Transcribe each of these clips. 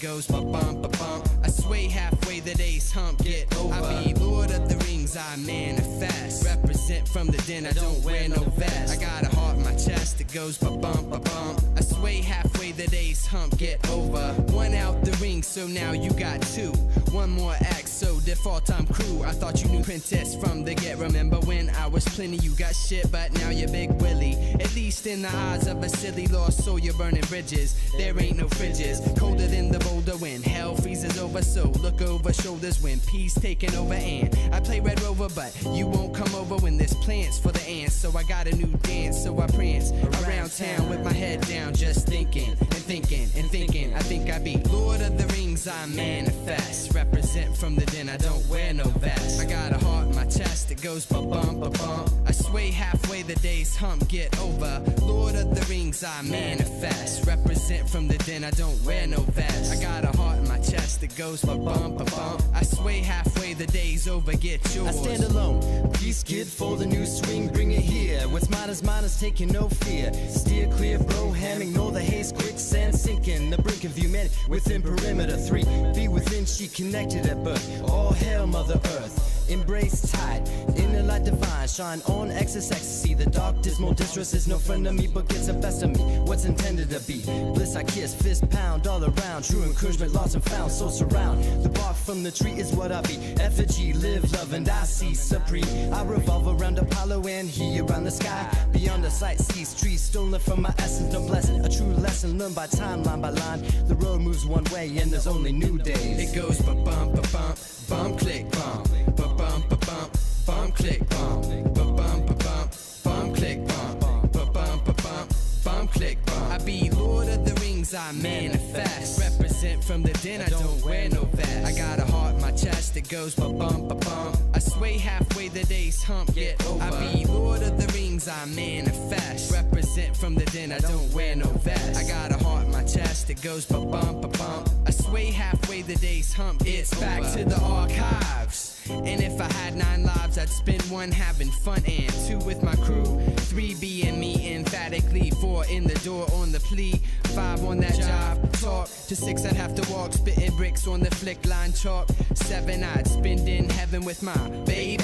goes ba-bump, ba-bump. I sway halfway, the day's hump, get over. I be Lord of the Rings, I manifest. Represent from the den, I don't wear no vest. I got a heart in my chest that goes ba-bump, ba-bump. I sway halfway, the day's hump, get over. One out the ring, so now you got two. One more act, so default I'm crew. I thought you knew Princess from the get. Remember when I was plenty, you got shit, but now you're Big Willie. At least in the eyes of a silly lost soul, you're burning bridges. There ain't no fridges, colder than the boulder when hell freezes over. So look over shoulders when peace taking over. And I play Red Rover, but you won't come over when there's plants for the ants. So I got a new dance, so I prance around town with my head down, just thinking and thinking and thinking. I think I be Lord of the Rings, I manifest. Represent from the den, I don't wear no vest. I got a heart in my chest that goes ba-bump, ba-bump. I sway halfway, the day's hump, get over. Lord of the Rings, I manifest. Represent from the den, I don't wear no vest. I got a heart in my chest that goes ba-bump, ba-bump. I sway halfway, the day's over, get yours. I stand alone, peace kid for the new swing, bring it here. What's mine is taking no fear. Steer clear, bro, ham, ignore the haze, quicksand sinking. The brink of humanity within perimeter 3. Be within, she connected at birth. All hail Mother Earth. Embrace tide, inner light divine, shine on excess ecstasy. The dark dismal distress is no friend of me, but gets the best of me. What's intended to be bliss I kiss, fist pound all around. True encouragement lost and found, so surround. The bark from the tree is what I be. Effigy, live, love, and I see supreme. I revolve around Apollo and he around the sky. Beyond the sight sees trees stolen from my essence, no blessing. A true lesson learned by time, line by line. The road moves one way and there's only new days. It goes ba-bump, ba-bump, bump, click, bump. Ba-bump, ba-bump, bump, click, bump. Ba-bump, ba-bump, bump, click, bump. Ba-bump, ba-bump, bump, click, bump. I be Lord of the Rings, I manifest. Represent from the den, I don't wear no vest. I got a heart in my chest that goes ba-bump, ba-bump. I sway halfway, the day's hump, get over. I be Lord of the Rings, I manifest. Represent from the den, I don't wear no vest. I got a heart in my chest that goes ba-bump, ba-bump. I sway halfway, the day's hump, it's back to the archives. And if I had 9 lives, I'd spend 1 having fun and 2 with my crew, 3 being me emphatically, 4 in the door on the plea, 5 on that job talk, to 6 I'd have to walk, spitting bricks on the flick line chalk, 7 I'd spend in heaven with my baby.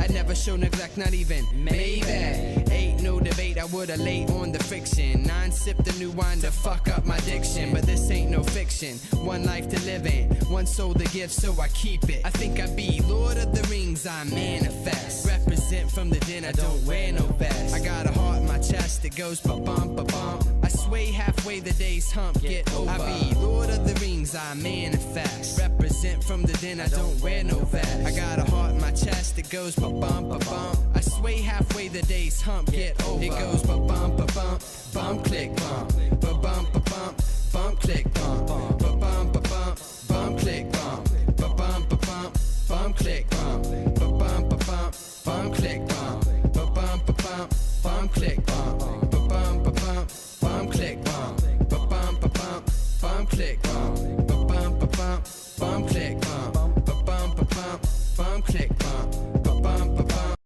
I'd never show neglect, not even maybe. 8 no debate, I would've laid on the friction. 9 sip the new wine to fuck up my diction, but this ain't no fiction. 1 life to live in, 1 soul to give, so I keep it. I think I be Lord of the Rings, I manifest. Represent from the den, I don't wear no vest. I got a heart in my chest that goes ba-bump, ba-bump. I sway halfway, the day's hump, get over. I be Lord of the Rings, I manifest. Represent from the den, I don't wear no vest. I got a heart in my chest that goes ba-bump, ba-bump. I sway halfway, the day's hump, get over. It goes ba-bump, ba-bump, bump, click, bump. Ba-bump, ba-bump, bump, click, bump. Ba-bump, ba-bump, bump, click, bump. Ba-bump, ba-bump, bump, click, bump. Ba-bump, ba-bump, bump, click, bump. Ba-bump, ba-bump, bump, click, bump. Ba-bump, ba-bump, bump, click, bump. Ba-bump, ba-bump, bump, click, bump. Ba-bump, ba-bump, bump, click, bump. Ba-bump, ba-bump, bump, click, bump. Ba-bump, ba-bump.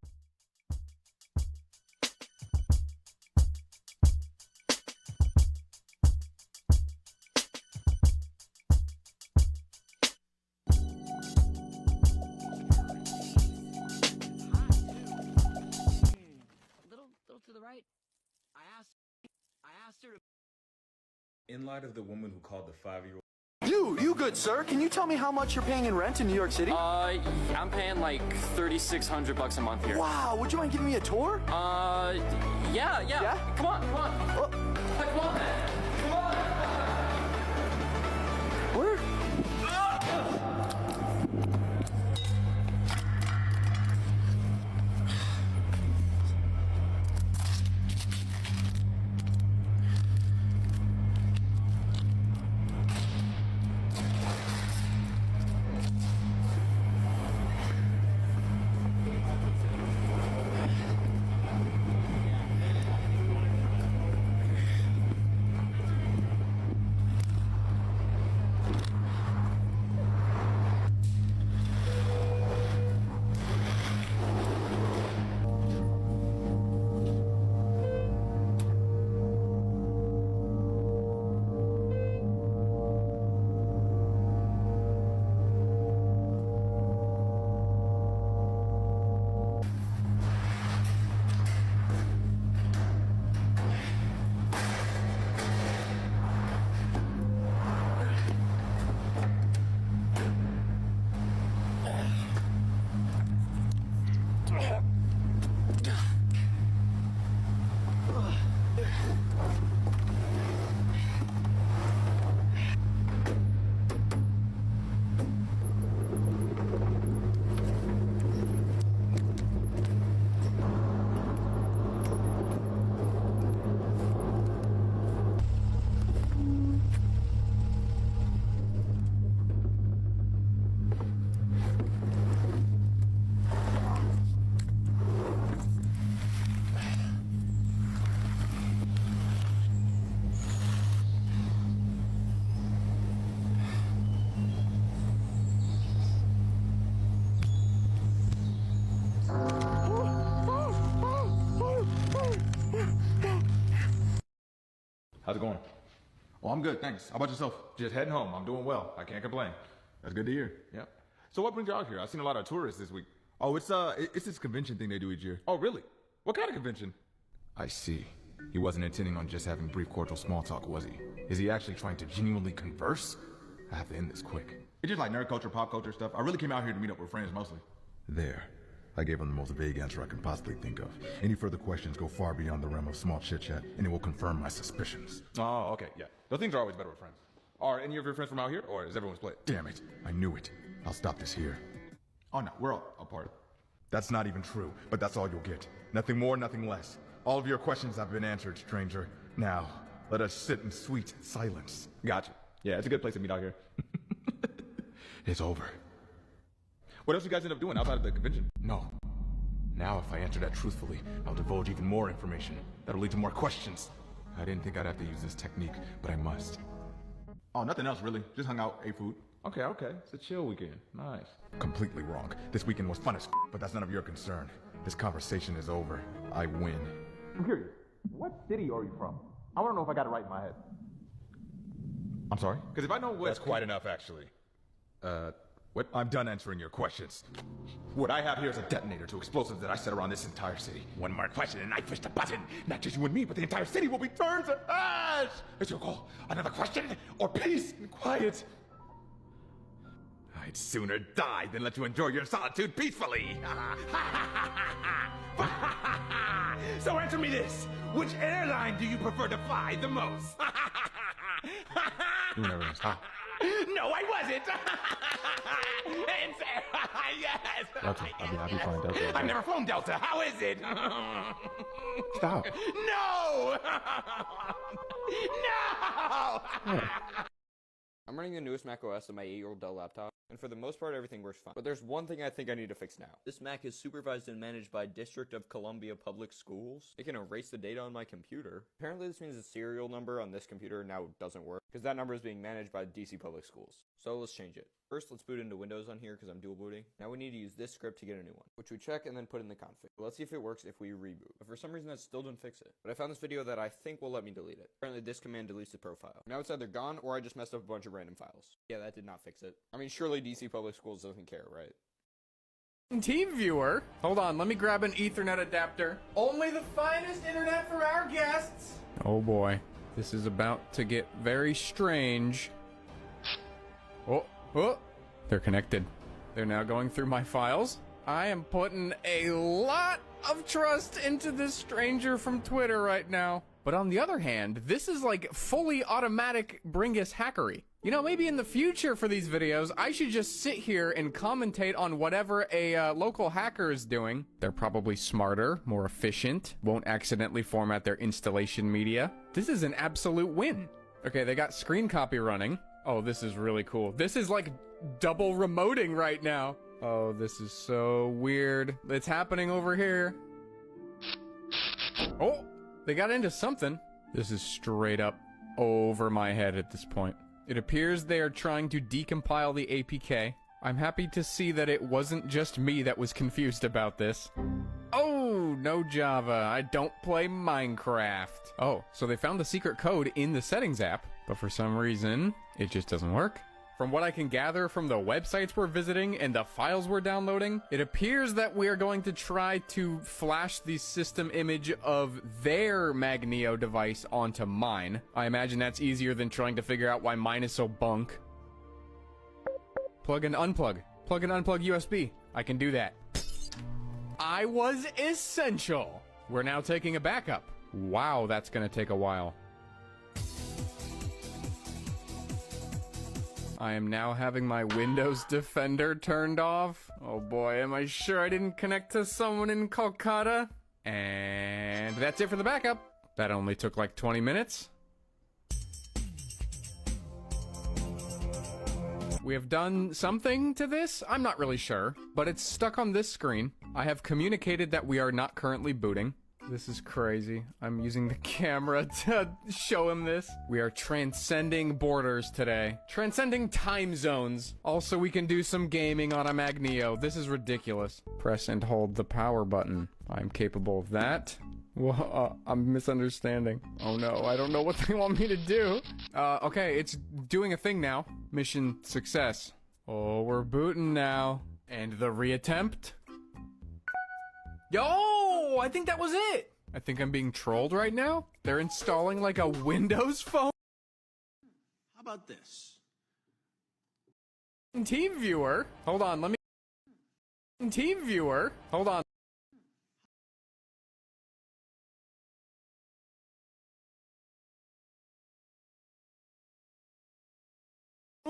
Little to the right. I asked her to. In light of the woman who called the 5-year-old. You good sir, can you tell me how much you're paying in rent in New York City? I'm paying like $3,600 a month here. Wow, would you mind giving me a tour? Yeah? Come on. Oh. Come on, man. Come on. Where? How's it going? Oh, I'm good, thanks. How about yourself? Just heading home. I'm doing well. I can't complain. That's good to hear. Yep. So what brings you out here? I've seen a lot of tourists this week. Oh, it's this convention thing they do each year. Oh, really? What kind of convention? I see. He wasn't intending on just having brief, cordial small talk, was he? Is he actually trying to genuinely converse? I have to end this quick. It's just like nerd culture, pop culture stuff. I really came out here to meet up with friends mostly. There. I gave him the most vague answer I can possibly think of. Any further questions go far beyond the realm of small chit-chat, and it will confirm my suspicions. Oh, okay, yeah. Those things are always better with friends. Are any of your friends from out here, or is everyone split? Damn it. I knew it. I'll stop this here. Oh no, we're all apart. That's not even true, but that's all you'll get. Nothing more, nothing less. All of your questions have been answered, stranger. Now, let us sit in sweet silence. Gotcha. Yeah, it's a good place to meet out here. It's over. What else you guys end up doing outside of the convention? No. Now if I answer that truthfully, I'll divulge even more information. That'll lead to more questions. I didn't think I'd have to use this technique, but I must. Oh, nothing else really. Just hung out, ate food. Okay. It's a chill weekend. Nice. Completely wrong. This weekend was fun as but that's none of your concern. This conversation is over. I win. I'm curious. What city are you from? I want to know if I got it right in my head. I'm sorry? Because if I know what... That's quite enough, actually. What? I'm done answering your questions. What I have here is a detonator to explosives that I set around this entire city. One more question and I push the button. Not just you and me, but the entire city will be turned to ash! It's your call. Another question or peace and quiet? I'd sooner die than let you enjoy your solitude peacefully. So answer me this. Which airline do you prefer to fly the most? You never gonna stop. No, I wasn't. Yes. Delta. I'll be happy flying Delta. I've never flown Delta. How is it? Stop. No. No. I'm running the newest Mac OS on my 8-year-old Dell laptop, and for the most part everything works fine. But there's one thing I think I need to fix now. This Mac is supervised and managed by District of Columbia Public Schools. It can erase the data on my computer. Apparently this means the serial number on this computer now doesn't work, because that number is being managed by DC Public Schools. So let's change it. First, let's boot into Windows on here because I'm dual booting. Now we need to use this script to get a new one, which we check and then put in the config. Let's see if it works if we reboot. But for some reason that still didn't fix it. But I found this video that I think will let me delete it. Apparently this command deletes the profile. Now it's either gone or I just messed up a bunch of random files. Yeah, that did not fix it. I mean, surely DC Public Schools doesn't care, right? TeamViewer. Hold on, let me grab an Ethernet adapter. Only the finest internet for our guests. Oh boy, this is about to get very strange. Oh, they're connected. They're now going through my files. I am putting a lot of trust into this stranger from Twitter right now. But on the other hand, this is like fully automatic Bringus hackery. You know, maybe in the future for these videos, I should just sit here and commentate on whatever a local hacker is doing. They're probably smarter, more efficient, won't accidentally format their installation media. This is an absolute win. Okay, they got screen copy running. Oh, this is really cool. This is like double remoting right now. Oh, this is so weird. It's happening over here. Oh, they got into something. This is straight up over my head at this point. It appears they are trying to decompile the APK. I'm happy to see that it wasn't just me that was confused about this. Oh, no Java. I don't play Minecraft. Oh, so they found the secret code in the settings app, but for some reason, it just doesn't work. From what I can gather from the websites we're visiting and the files we're downloading, it appears that we're going to try to flash the system image of their Magneo device onto mine. I imagine that's easier than trying to figure out why mine is so bunk. Plug and unplug. Plug and unplug USB. I can do that. I was essential. We're now taking a backup. Wow, that's gonna take a while. I am now having my Windows Defender turned off. Oh boy, am I sure I didn't connect to someone in Kolkata? And that's it for the backup. That only took like 20 minutes. We have done something to this? I'm not really sure, but it's stuck on this screen. I have communicated that we are not currently booting. This is crazy. I'm using the camera to show him this. We are transcending borders today. Transcending time zones. Also, we can do some gaming on a Magneo. This is ridiculous. Press and hold the power button. I'm capable of that. Well, I'm misunderstanding. Oh no, I don't know what they want me to do. Okay, it's doing a thing now. Mission success. Oh, we're booting now. And the reattempt? Yo, I think that was it. I think I'm being trolled right now. They're installing like a Windows phone. How about this? Team viewer. Hold on, let me. Team viewer. Hold on.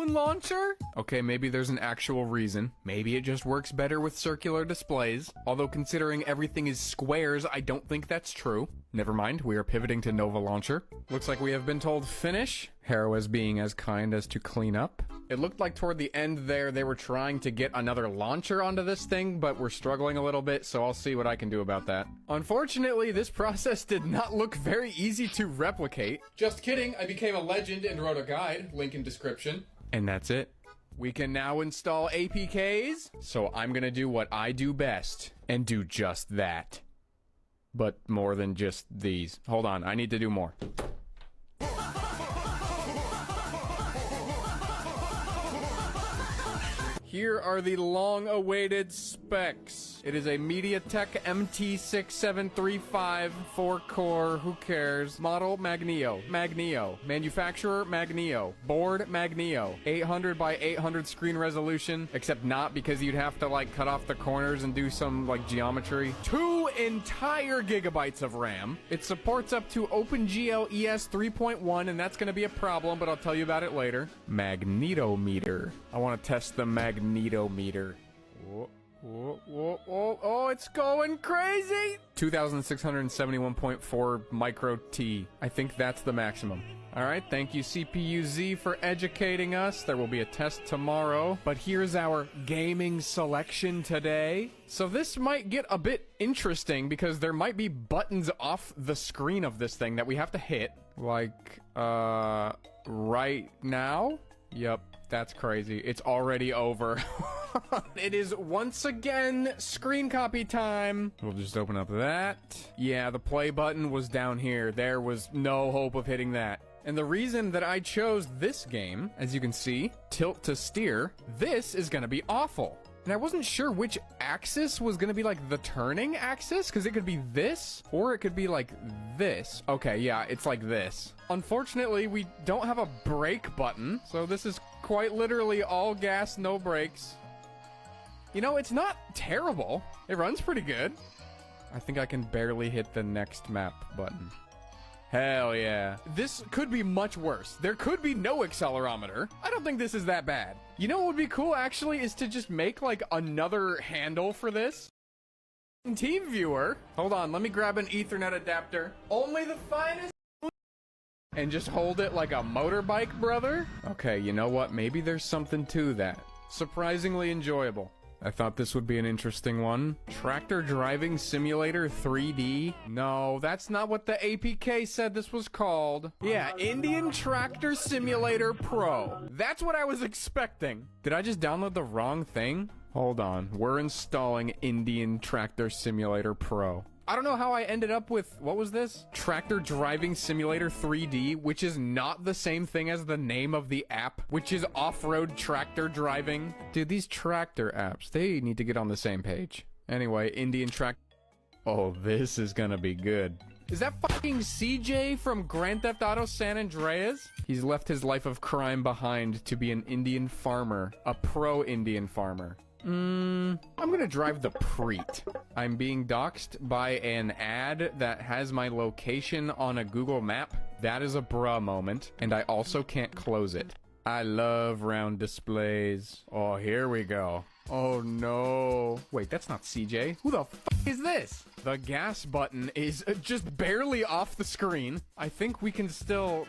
Launcher? Okay, maybe there's an actual reason. Maybe it just works better with circular displays. Although considering everything is squares, I don't think that's true. Never mind, we are pivoting to Nova Launcher. Looks like we have been told finish. Hero is being as kind as to clean up. It looked like toward the end there, they were trying to get another launcher onto this thing, but we're struggling a little bit, so I'll see what I can do about that. Unfortunately, this process did not look very easy to replicate. Just kidding, I became a legend and wrote a guide, link in description. And that's it. We can now install APKs, so I'm gonna do what I do best, and do just that. But more than just these. Hold on, I need to do more. Here are the long-awaited specs. It is a MediaTek MT6735 4-core, who cares? Model Magneo. Magneo. Manufacturer Magneo. Board Magneo. 800 by 800 screen resolution, except not because you'd have to like cut off the corners and do some like geometry. 2 entire gigabytes of RAM. It supports up to OpenGL ES 3.1, and that's gonna be a problem, but I'll tell you about it later. Magnetometer. I want to test the magnetometer. Whoa, whoa, whoa, whoa. Oh, it's going crazy! 2671.4 micro T. I think that's the maximum. Alright, thank you CPU-Z for educating us. There will be a test tomorrow. But here's our gaming selection today. So this might get a bit interesting because there might be buttons off the screen of this thing that we have to hit. Like, right now? Yep. That's crazy. It's already over. It is once again screen copy time. We'll just open up that. Yeah, the play button was down here. There was no hope of hitting that. And the reason that I chose this game, as you can see, tilt to steer, this is gonna be awful. And I wasn't sure which axis was gonna be like the turning axis, because it could be this, or it could be like this. Okay, yeah, it's like this. Unfortunately, we don't have a brake button, so this is quite literally all gas, no brakes. You know, it's not terrible. It runs pretty good. I think I can barely hit the next map button. Hell yeah. This could be much worse. There could be no accelerometer. I don't think this is that bad. You know what would be cool, actually, is to just make, like, another handle for this. Team viewer. Hold on, let me grab an Ethernet adapter. Only the finest. And just hold it like a motorbike, brother. Okay, you know what? Maybe there's something to that. Surprisingly enjoyable. I thought this would be an interesting one. Tractor Driving Simulator 3D? No, that's not what the APK said this was called. Yeah, Indian Tractor Simulator Pro. That's what I was expecting. Did I just download the wrong thing? Hold on, we're installing Indian Tractor Simulator Pro. I don't know how I ended up with, what was this? Tractor Driving Simulator 3D, which is not the same thing as the name of the app, which is off-road tractor driving. Dude, these tractor apps, they need to get on the same page. Anyway, Indian Track... Oh, this is gonna be good. Is that fucking CJ from Grand Theft Auto San Andreas? He's left his life of crime behind to be an Indian farmer, a pro-Indian farmer. I'm gonna drive the Preet. I'm being doxxed by an ad that has my location on a Google map. That is a bruh moment, and I also can't close it. I love round displays. Oh, here we go. Oh no. Wait, that's not CJ. Who the fuck is this? The gas button is just barely off the screen. I think we can still...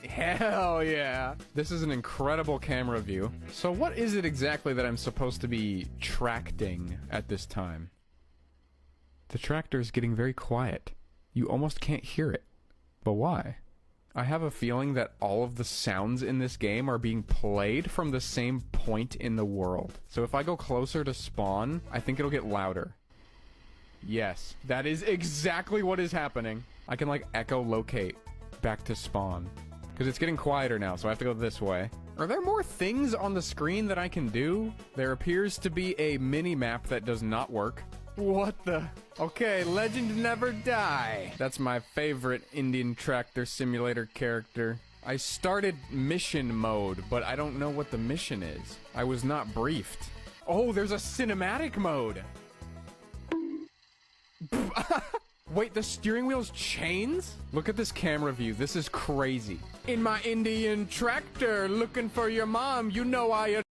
Hell yeah. This is an incredible camera view. So what is it exactly that I'm supposed to be tracting at this time? The tractor is getting very quiet. You almost can't hear it. But why? I have a feeling that all of the sounds in this game are being played from the same point in the world. So if I go closer to spawn, I think it'll get louder. Yes, that is exactly what is happening. I can, like, echolocate back to spawn. Because it's getting quieter now, so I have to go this way. Are there more things on the screen that I can do? There appears to be a mini-map that does not work. What the? Okay, Legend Never Die. That's my favorite Indian Tractor Simulator character. I started mission mode, but I don't know what the mission is. I was not briefed. Oh, there's a cinematic mode. Wait, the steering wheel's chains? Look at this camera view. This is crazy. In my Indian Tractor, looking for your mom, you know I...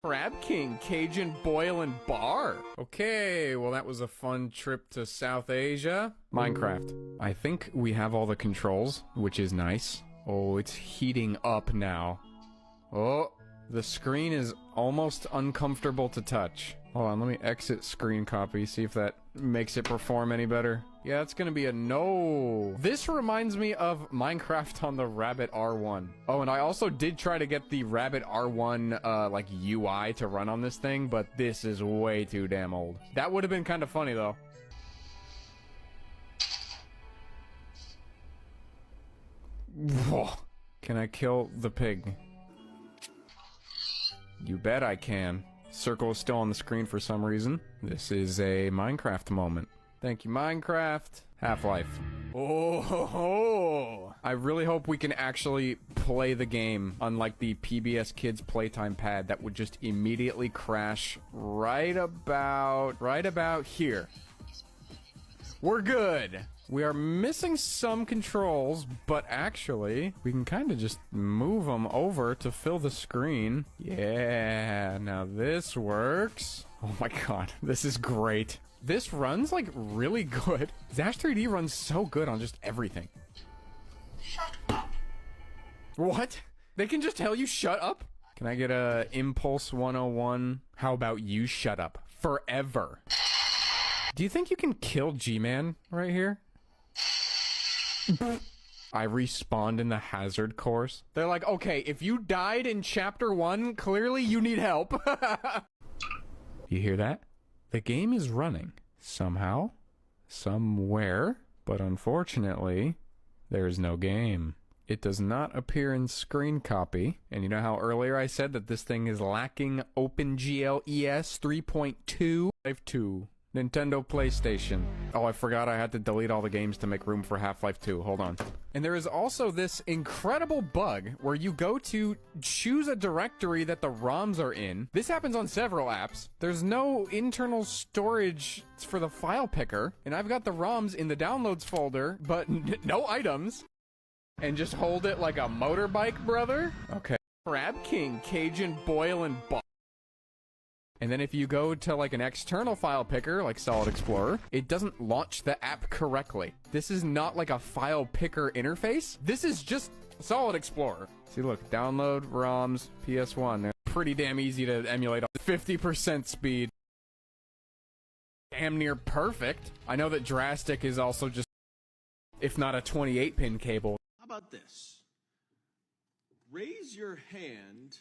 Crab King, Cajun Boil and Bar. Okay, well that was a fun trip to South Asia. Minecraft. I think we have all the controls, which is nice. Oh, it's heating up now. Oh, the screen is almost uncomfortable to touch. Hold on, let me exit screen copy, see if that makes it perform any better. Yeah, it's gonna be a no. This reminds me of Minecraft on the Rabbit R1. Oh, and I also did try to get the Rabbit R1, like, UI to run on this thing, but this is way too damn old. That would have been kind of funny, though. Whoa. Can I kill the pig? You bet I can. Circle is still on the screen for some reason. This is a Minecraft moment. Thank you, Minecraft. Half-Life. Oh, ho, ho. I really hope we can actually play the game, unlike the PBS Kids Playtime pad that would just immediately crash right about here. We're good. We are missing some controls, but actually, we can kind of just move them over to fill the screen. Yeah, now this works. Oh my god, this is great. This runs, like, really good. Zash 3D runs so good on just everything. Shut up. What? They can just tell you shut up? Can I get a Impulse 101? How about you shut up? Forever. Do you think you can kill G-Man right here? I respawned in the hazard course. They're like, okay, if you died in chapter 1, clearly you need help. You hear that? The game is running. Somehow. Somewhere. But unfortunately, there is no game. It does not appear in screen copy. And you know how earlier I said that this thing is lacking OpenGL ES 3.2? Half-Life 2. Nintendo PlayStation. Oh, I forgot I had to delete all the games to make room for Half-Life 2. Hold on. And there is also this incredible bug where you go to choose a directory that the ROMs are in. This happens on several apps. There's no internal storage for the file picker, and I've got the ROMs in the downloads folder, but no items. And just hold it like a motorbike, brother? Okay. Crab King, Cajun Boil and Bar. And then if you go to like an external file picker, like Solid Explorer, it doesn't launch the app correctly. This is not like a file picker interface. This is just Solid Explorer. See, look, download, ROMs, PS1. They're pretty damn easy to emulate. 50% speed. Damn near perfect. I know that Drastic is also just, if not a 28-pin cable. How about this? Raise your hand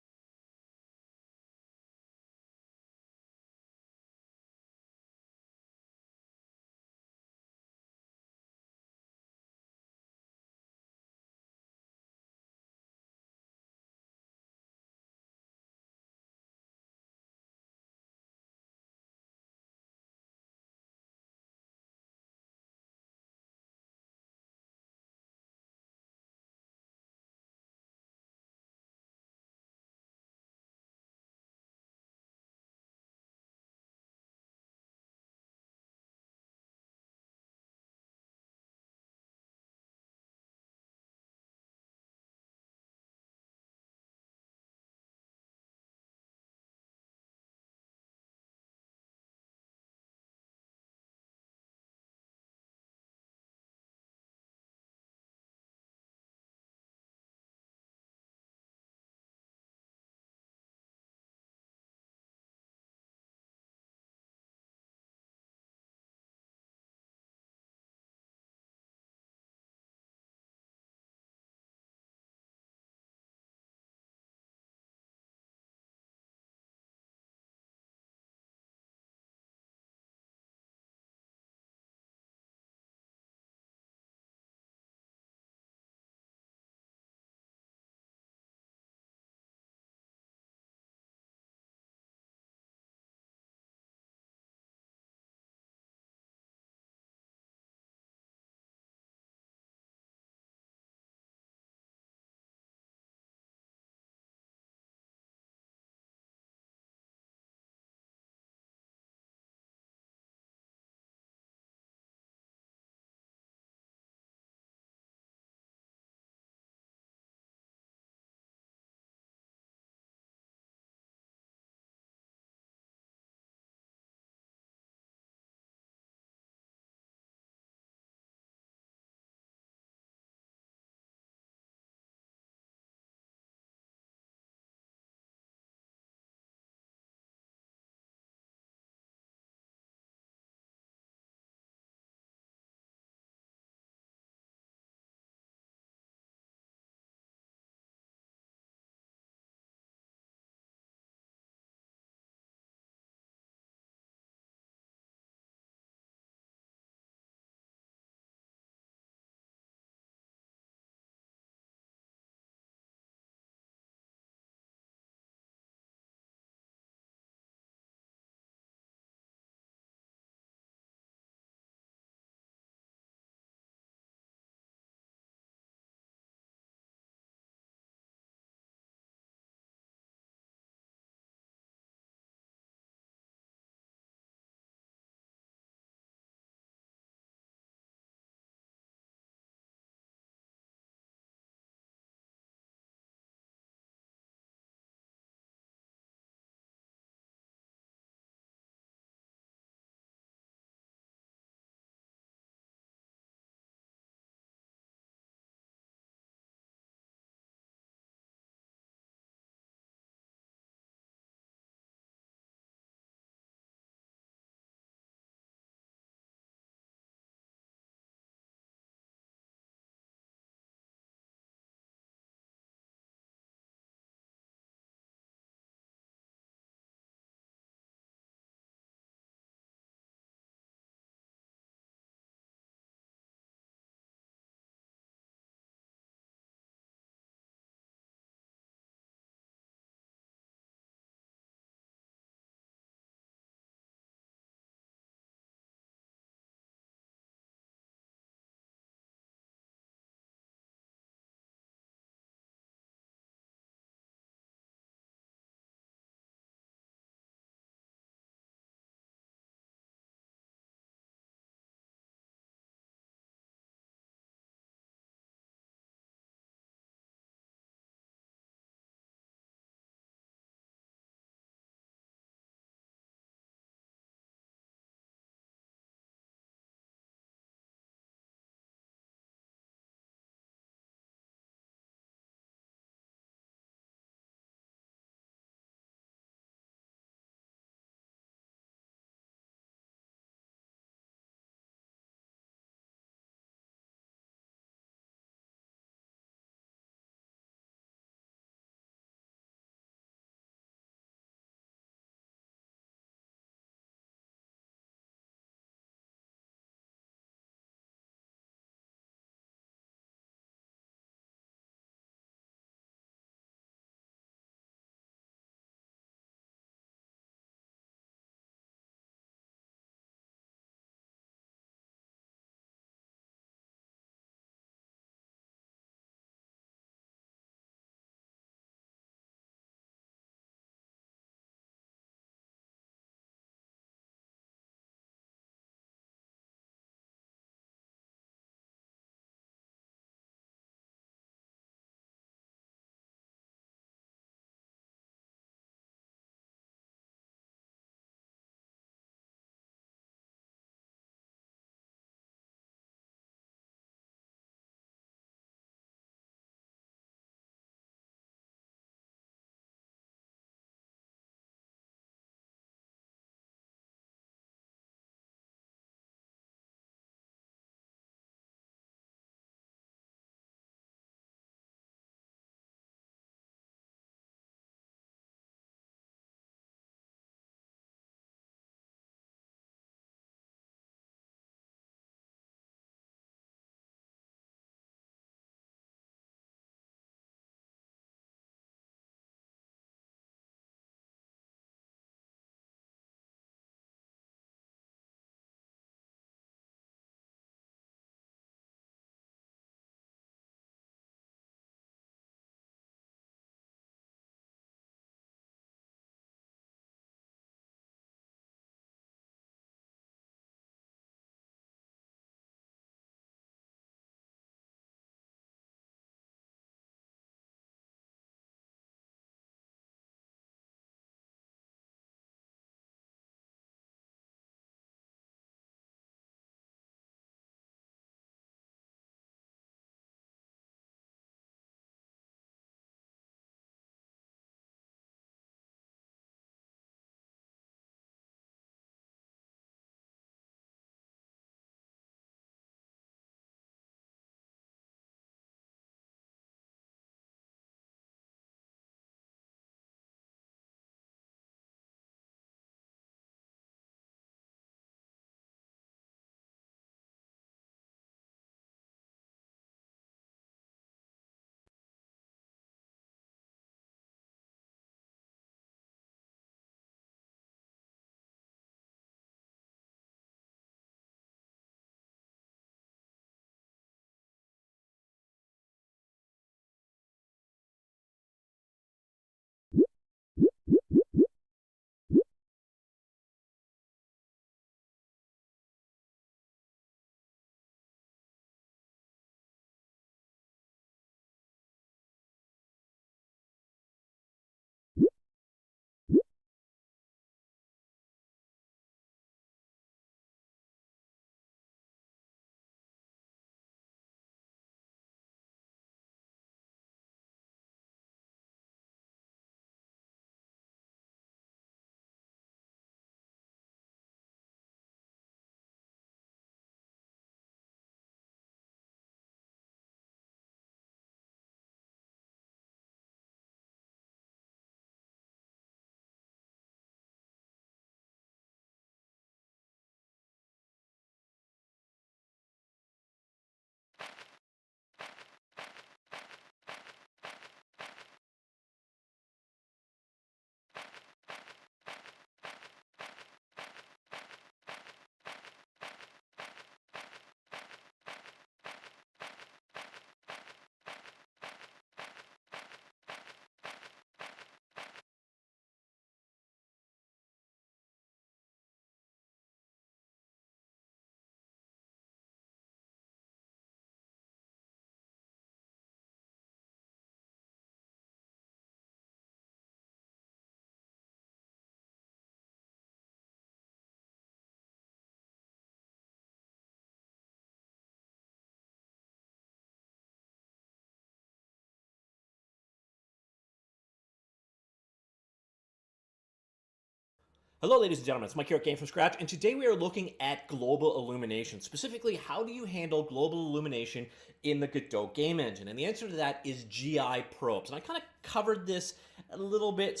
Hello ladies and gentlemen, it's Mike here at Game From Scratch, and today we are looking at global illumination. Specifically, how do you handle global illumination in the Godot game engine? And the answer to that is GI probes. And I kind of covered this a little bit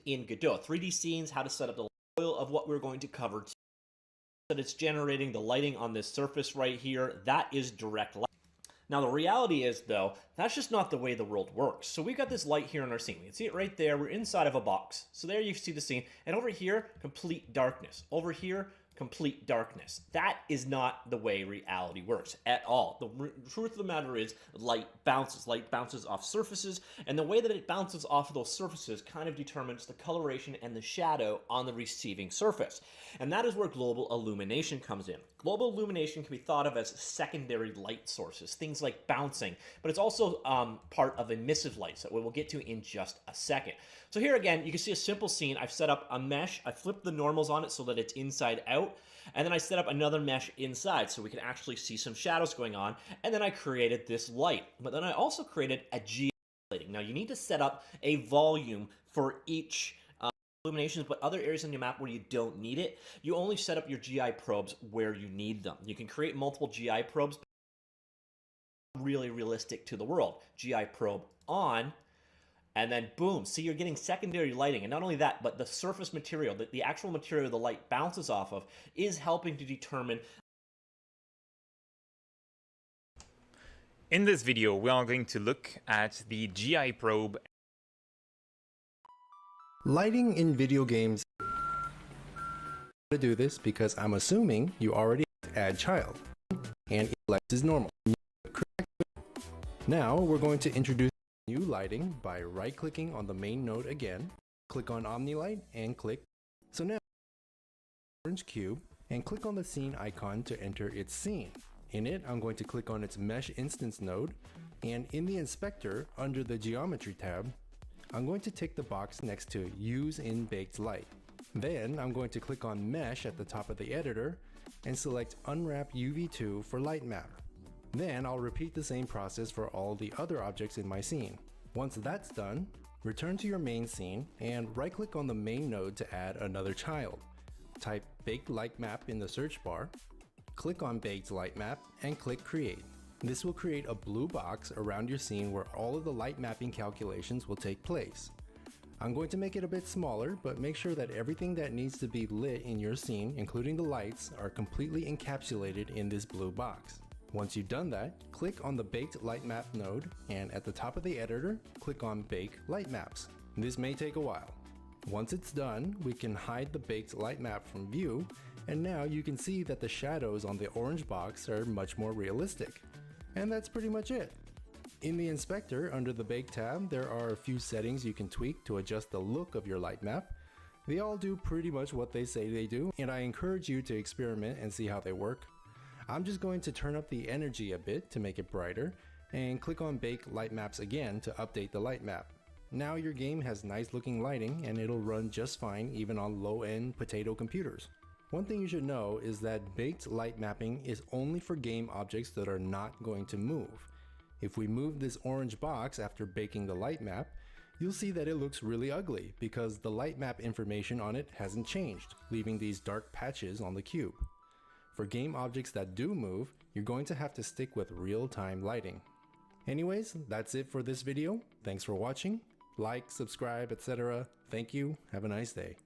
in Godot. 3D scenes, how to set up the oil of what we're going to cover. That it's generating the lighting on this surface right here. That is direct light. Now, the reality is, though, that's just not the way the world works. So we've got this light here in our scene. We can see it right there. We're inside of a box. So there you see the scene. And over here, complete darkness. Over here, complete darkness. That is not the way reality works at all. The truth of the matter is light bounces off surfaces, and the way that it bounces off of those surfaces kind of determines the coloration and the shadow on the receiving surface. And that is where global illumination comes in. Global illumination can be thought of as secondary light sources, things like bouncing, but it's also part of emissive light, that we will get to in just a second. So here again, you can see a simple scene. I've set up a mesh. I flipped the normals on it so that it's inside out. And then I set up another mesh inside so we can actually see some shadows going on. And then I created this light. But then I also created a GI lighting. Now you need to set up a volume for each illuminations, but other areas on your map where you don't need it, you only set up your GI probes where you need them. You can create multiple GI probes, really realistic to the world. GI probe on, and then boom, see, you're getting secondary lighting. And not only that, but the surface material, the actual material the light bounces off of, is helping to determine. In this video, we are going to look at the GI probe. Lighting in video games. To do this because I'm assuming you already add child and elect is normal. Now we're going to introduce new lighting by right-clicking on the main node again, click on OmniLight and click. So now orange cube and click on the scene icon to enter its scene. In it, I'm going to click on its mesh instance node, and in the inspector under the geometry tab, I'm going to tick the box next to Use in Baked Light. Then I'm going to click on Mesh at the top of the editor and select Unwrap UV2 for light map. Then I'll repeat the same process for all the other objects in my scene. Once that's done, return to your main scene and right-click on the main node to add another child. Type Baked Light Map in the search bar, click on Baked Light Map and click Create. This will create a blue box around your scene where all of the light mapping calculations will take place. I'm going to make it a bit smaller, but make sure that everything that needs to be lit in your scene, including the lights, are completely encapsulated in this blue box. Once you've done that, click on the Baked Light Map node, and at the top of the editor, click on Bake Light Maps. This may take a while. Once it's done, we can hide the Baked Light Map from view, and now you can see that the shadows on the orange box are much more realistic. And that's pretty much it. In the inspector, under the Bake tab, there are a few settings you can tweak to adjust the look of your light map. They all do pretty much what they say they do, and I encourage you to experiment and see how they work. I'm just going to turn up the energy a bit to make it brighter, and click on Bake Light Maps again to update the light map. Now your game has nice looking lighting, and it'll run just fine even on low-end potato computers. One thing you should know is that baked light mapping is only for game objects that are not going to move. If we move this orange box after baking the light map, you'll see that it looks really ugly because the light map information on it hasn't changed, leaving these dark patches on the cube. For game objects that do move, you're going to have to stick with real-time lighting. Anyways, that's it for this video. Thanks for watching. Like, subscribe, etc. Thank you. Have a nice day.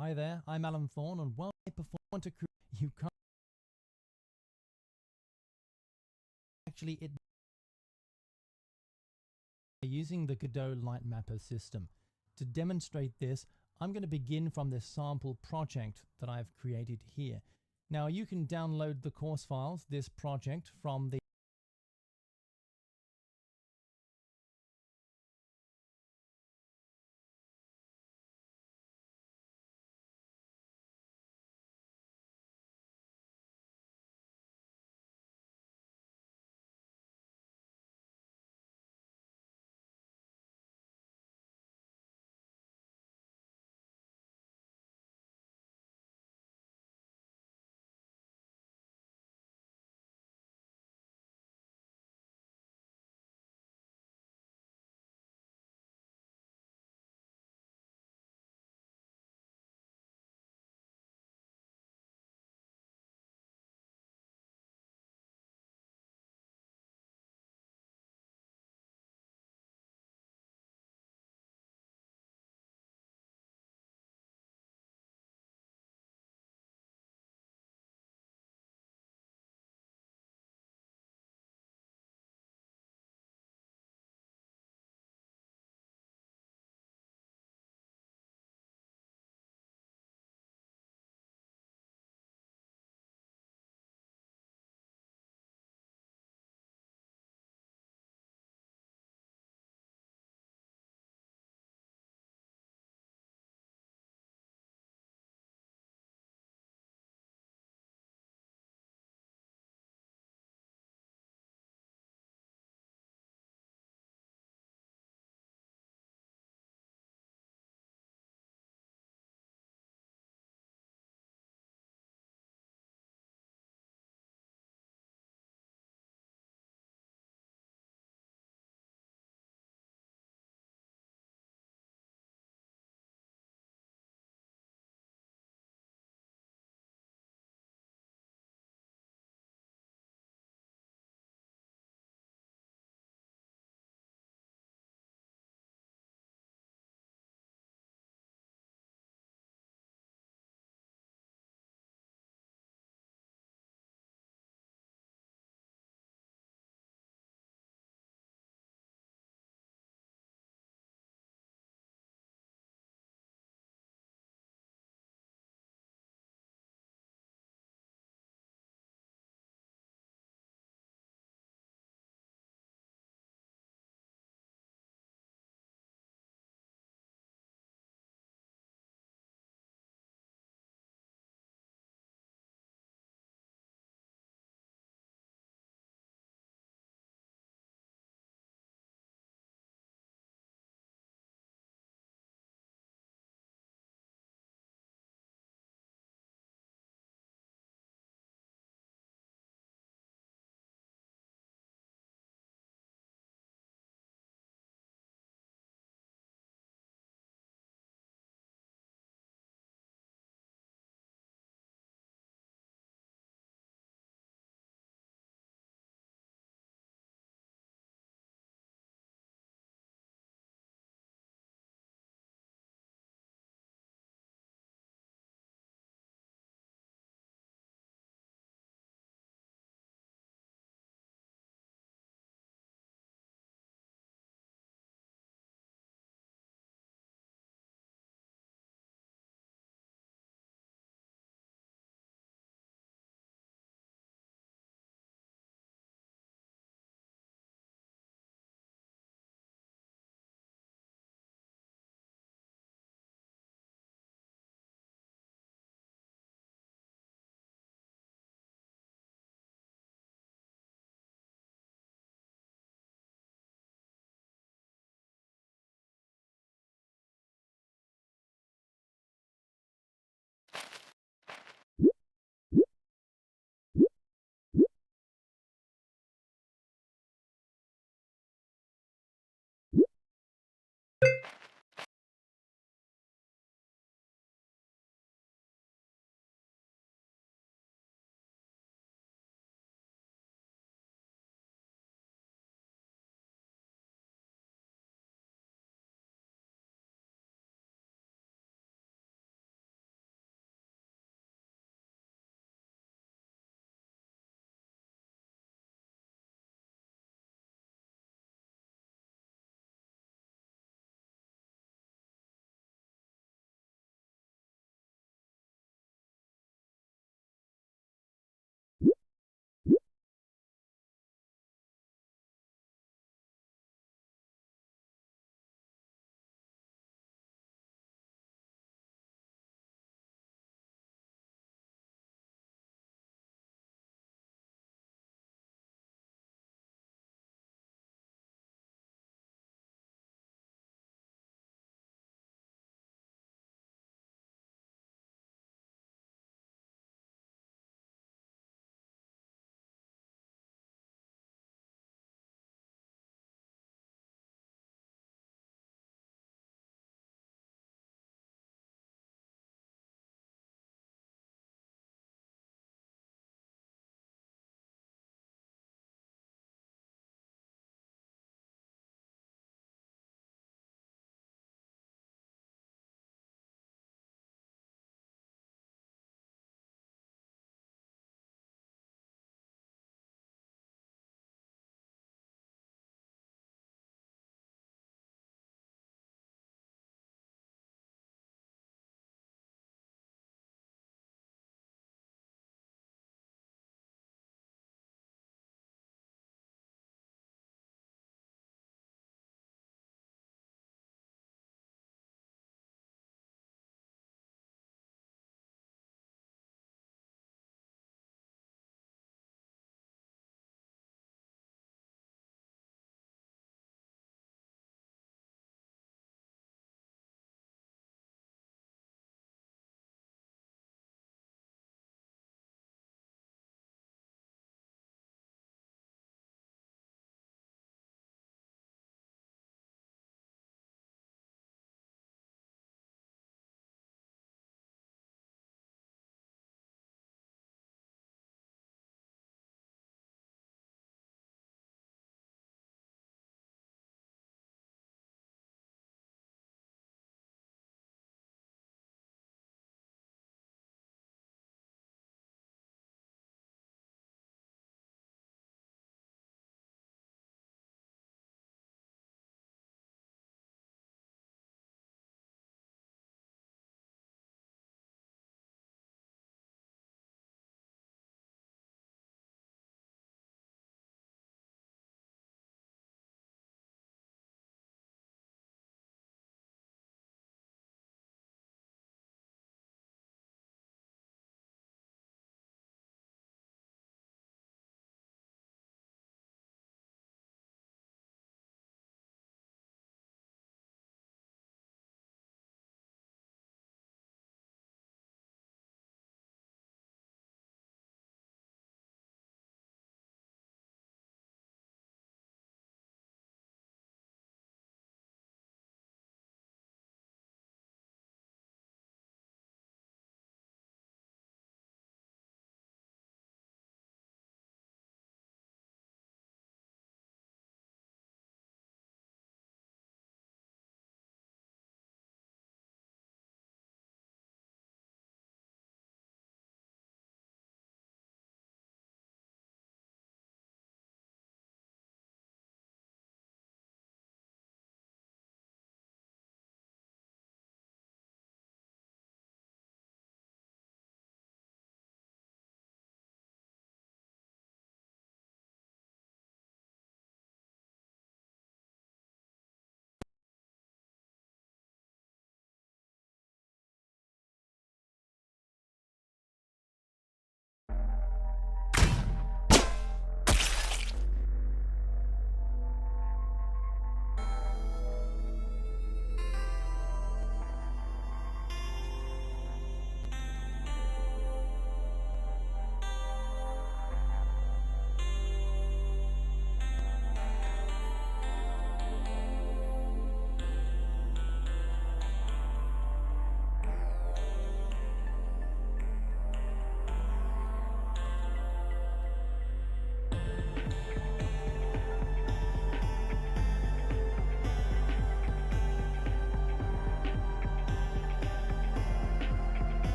Hi there, I'm Alan Thorne, and while I perform to create, you can't actually it using the Godot Light Mapper system. To demonstrate this, I'm going to begin from this sample project that I've created here. Now you can download the course files, this project, from the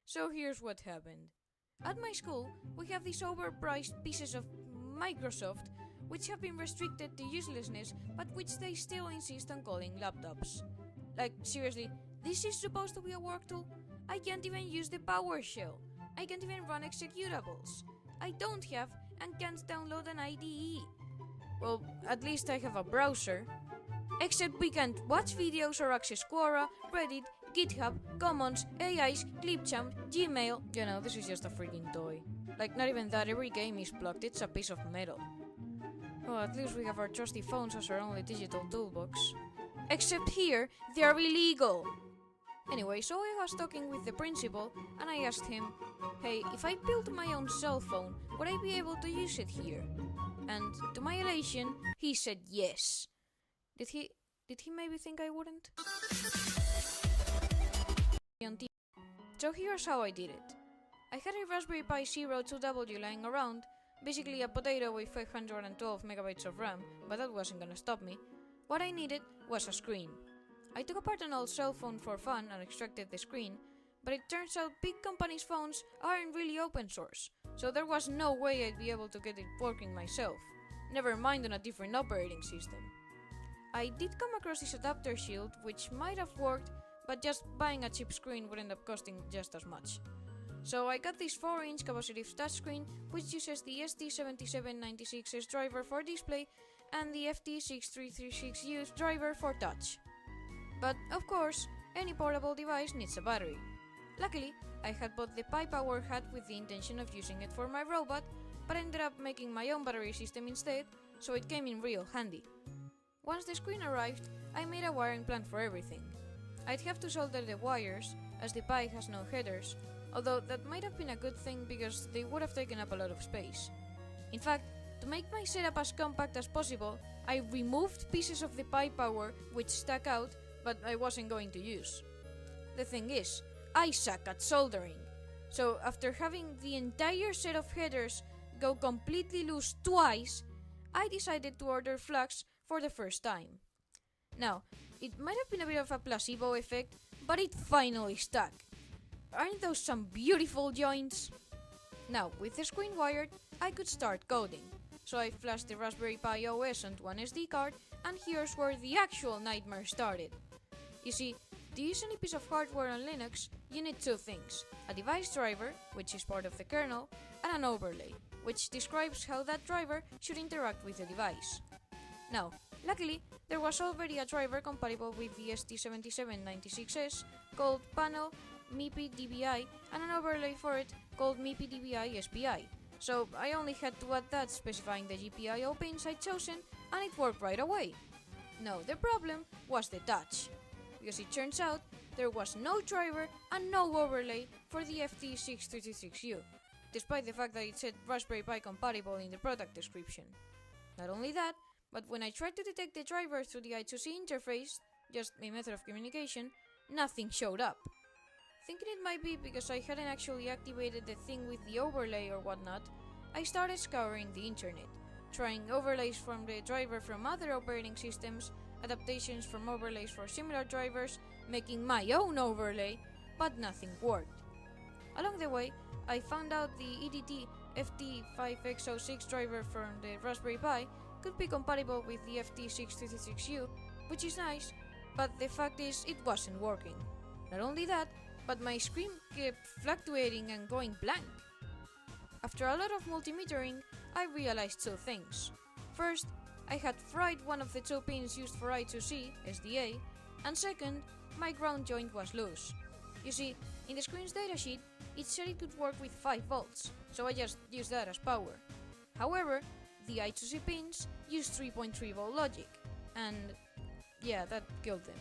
So here's what happened. At my school, we have these overpriced pieces of Microsoft which have been restricted to uselessness, but which they still insist on calling laptops. Like, seriously, this is supposed to be a work tool? I can't even use the PowerShell. I can't even run executables. I don't have and can't download an IDE. Well, at least I have a browser. Except we can't watch videos or access Quora, Reddit, GitHub, Commons, AIs, Clipchamp, Gmail. You know, this is just a freaking toy. Like, not even that, every game is blocked, it's a piece of metal. Well, at least we have our trusty phones as our only digital toolbox. Except here, they are illegal! Anyway, so I was talking with the principal, and I asked him, hey, if I built my own cell phone, would I be able to use it here? And to my elation, he said yes. Did he maybe think I wouldn't? So here's how I did it. I had a Raspberry Pi Zero 2W lying around, basically a potato with 512 megabytes of RAM, but that wasn't gonna stop me. What I needed was a screen. I took apart an old cell phone for fun and extracted the screen, but it turns out big companies' phones aren't really open source, so there was no way I'd be able to get it working myself, never mind on a different operating system. I did come across this adapter shield, which might have worked, but just buying a cheap screen would end up costing just as much. So I got this 4-inch capacitive touchscreen, which uses the ST7796's driver for display and the FT6336U's driver for touch. But of course, any portable device needs a battery. Luckily, I had bought the Pi Power hat with the intention of using it for my robot, but ended up making my own battery system instead, so it came in real handy. Once the screen arrived, I made a wiring plan for everything. I'd have to solder the wires, as the Pi has no headers, although that might have been a good thing because they would have taken up a lot of space. In fact, to make my setup as compact as possible, I removed pieces of the Pi Power which stuck out, but I wasn't going to use. The thing is, I suck at soldering, so after having the entire set of headers go completely loose twice, I decided to order flux for the first time. Now, it might have been a bit of a placebo effect, but it finally stuck. Aren't those some beautiful joints? Now, with the screen wired, I could start coding. So I flashed the Raspberry Pi OS onto an SD card, and here's where the actual nightmare started. You see, to use any piece of hardware on Linux, you need two things: a device driver, which is part of the kernel, and an overlay, which describes how that driver should interact with the device. Now, luckily, there was already a driver compatible with the ST7796S called Panel MIPI DBI and an overlay for it called MIPI DBI SPI. So I only had to add that specifying the GPIO pins I'd chosen, and it worked right away. No, the problem was the touch, because it turns out there was no driver and no overlay for the FT6336U, despite the fact that it said Raspberry Pi compatible in the product description. Not only that, but when I tried to detect the driver through the I2C interface, just a method of communication, nothing showed up. Thinking it might be because I hadn't actually activated the thing with the overlay or whatnot, I started scouring the internet, trying overlays from the driver from other operating systems, adaptations from overlays for similar drivers, making my own overlay, but nothing worked. Along the way, I found out the EDT FT5X06 driver from the Raspberry Pi could be compatible with the FT6336U, which is nice, but the fact is it wasn't working. Not only that, but my screen kept fluctuating and going blank. After a lot of multimetering, I realized two things. First, I had fried one of the two pins used for I2C, SDA, and second, my ground joint was loose. You see, in the screen's datasheet, it said it could work with 5 volts, so I just used that as power. However, the I2C pins used 3.3 volt logic, and yeah, that killed them.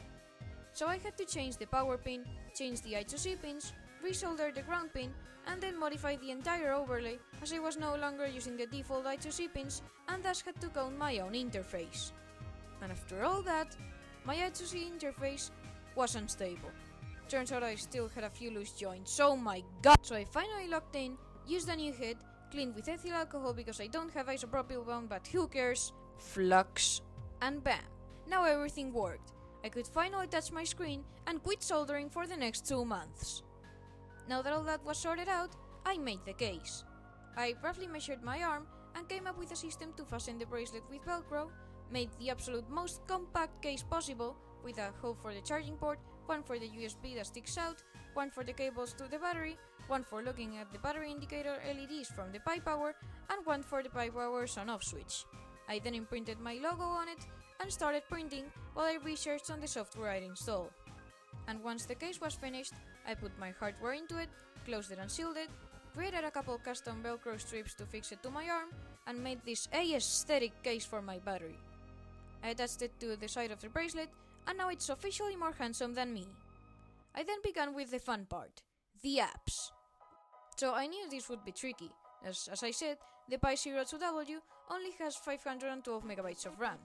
So I had to change the power pin, change the I2C pins, resolder the ground pin, and then modify the entire overlay as I was no longer using the default I2C pins and thus had to code my own interface. And after all that, my I2C interface was unstable. Turns out I still had a few loose joints, oh my god! So I finally logged in, used a new head, cleaned with ethyl alcohol because I don't have isopropyl bond, but who cares, flux, and bam! Now everything worked. I could finally touch my screen and quit soldering for the next 2 months. Now that all that was sorted out, I made the case. I roughly measured my arm and came up with a system to fasten the bracelet with Velcro, made the absolute most compact case possible with a hole for the charging port, one for the USB that sticks out, one for the cables to the battery, one for looking at the battery indicator LEDs from the Pi Power, and one for the Pi Power's on-off switch. I then imprinted my logo on it and started printing while I researched on the software I'd install. And once the case was finished, I put my hardware into it, closed it and sealed it, created a couple custom Velcro strips to fix it to my arm, and made this aesthetic case for my battery. I attached it to the side of the bracelet, and now it's officially more handsome than me. I then began with the fun part, the apps. So I knew this would be tricky, as I said, the Pi Zero 2W only has 512 megabytes of RAM.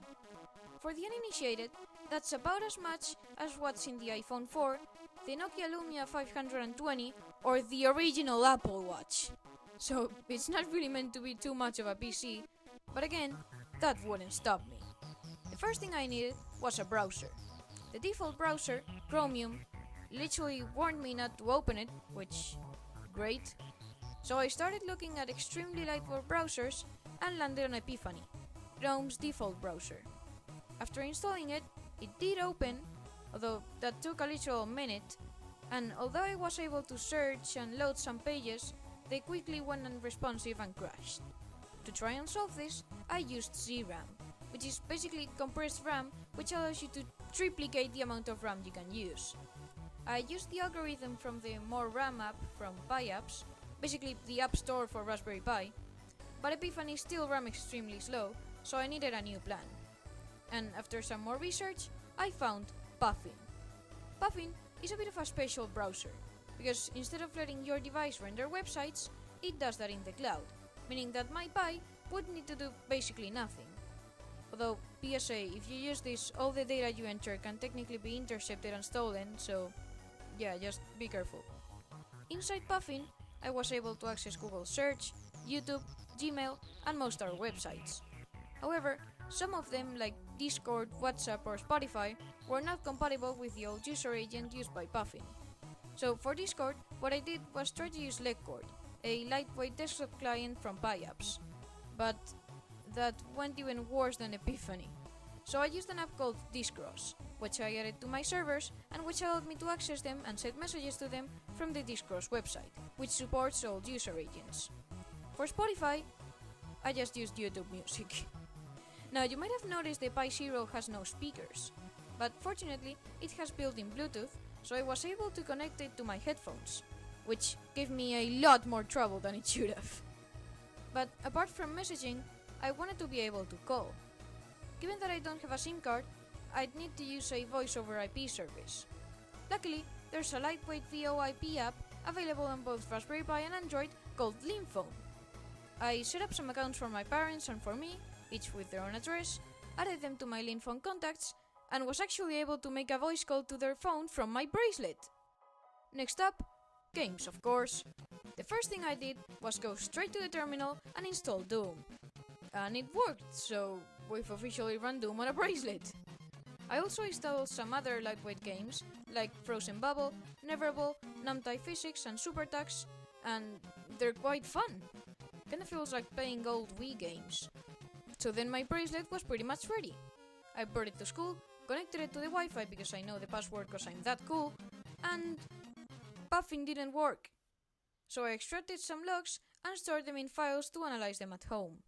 For the uninitiated, that's about as much as what's in the iPhone 4, the Nokia Lumia 520, or the original Apple Watch. So it's not really meant to be too much of a PC, but again, that wouldn't stop me. The first thing I needed was a browser. The default browser, Chromium, literally warned me not to open it, which, great. So I started looking at extremely lightweight browsers and landed on Epiphany, Chrome's default browser. After installing it, it did open, although that took a literal minute, and although I was able to search and load some pages, they quickly went unresponsive and crashed. To try and solve this, I used ZRAM, which is basically compressed RAM, which allows you to triplicate the amount of RAM you can use. I used the algorithm from the More RAM app from Pi Apps, basically the app store for Raspberry Pi, but Epiphany still ran extremely slow, so I needed a new plan. And after some more research, I found Puffin. Puffin is a bit of a special browser, because instead of letting your device render websites, it does that in the cloud, meaning that my Pi would need to do basically nothing. Although, PSA, if you use this, all the data you enter can technically be intercepted and stolen, so yeah, just be careful. Inside Puffin, I was able to access Google Search, YouTube, Gmail, and most other websites. However, some of them, like Discord, WhatsApp, or Spotify, were not compatible with the old user agent used by Puffin. So for Discord, what I did was try to use Legcord, a lightweight desktop client from Pi Apps. But that went even worse than Epiphany. So I used an app called Discross, which I added to my servers and which allowed me to access them and send messages to them from the Discross website, which supports old user agents. For Spotify, I just used YouTube Music. Now you might have noticed the Pi Zero has no speakers, but fortunately it has built-in Bluetooth, so I was able to connect it to my headphones, which gave me a lot more trouble than it should have. But apart from messaging, I wanted to be able to call. Given that I don't have a SIM card, I'd need to use a voice over IP service. Luckily, there's a lightweight VoIP app available on both Raspberry Pi and Android called Linphone. I set up some accounts for my parents and for me, each with their own address, added them to my Linphone contacts, and was actually able to make a voice call to their phone from my bracelet. Next up, games of course. The first thing I did was go straight to the terminal and install Doom. And it worked, so we've officially run Doom on a bracelet. I also installed some other lightweight games, like Frozen Bubble, Neverball, Numtai Physics and SuperTax, and they're quite fun. Kinda feels like playing old Wii games. So then my bracelet was pretty much ready. I brought it to school, connected it to the Wi-Fi because I know the password cause I'm that cool, and Puffin didn't work. So I extracted some logs and stored them in files to analyze them at home.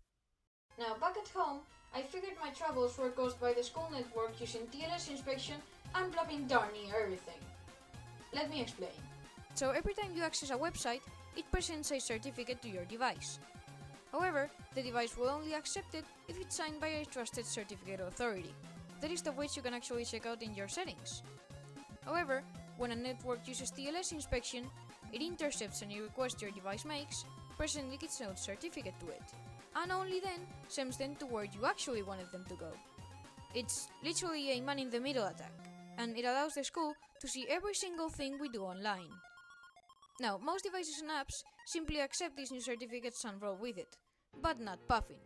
Now back at home, I figured my troubles were caused by the school network using TLS inspection and plopping darn near everything. Let me explain. So every time you access a website, it presents a certificate to your device. However, the device will only accept it if it's signed by a trusted certificate authority, the list of which you can actually check out in your settings. However, when a network uses TLS inspection, it intercepts any request your device makes, presenting its own certificate to it, and only then sends them to where you actually wanted them to go. It's literally a man-in-the-middle attack, and it allows the school to see every single thing we do online. Now, most devices and apps simply accept these new certificates and roll with it, but not Puffin.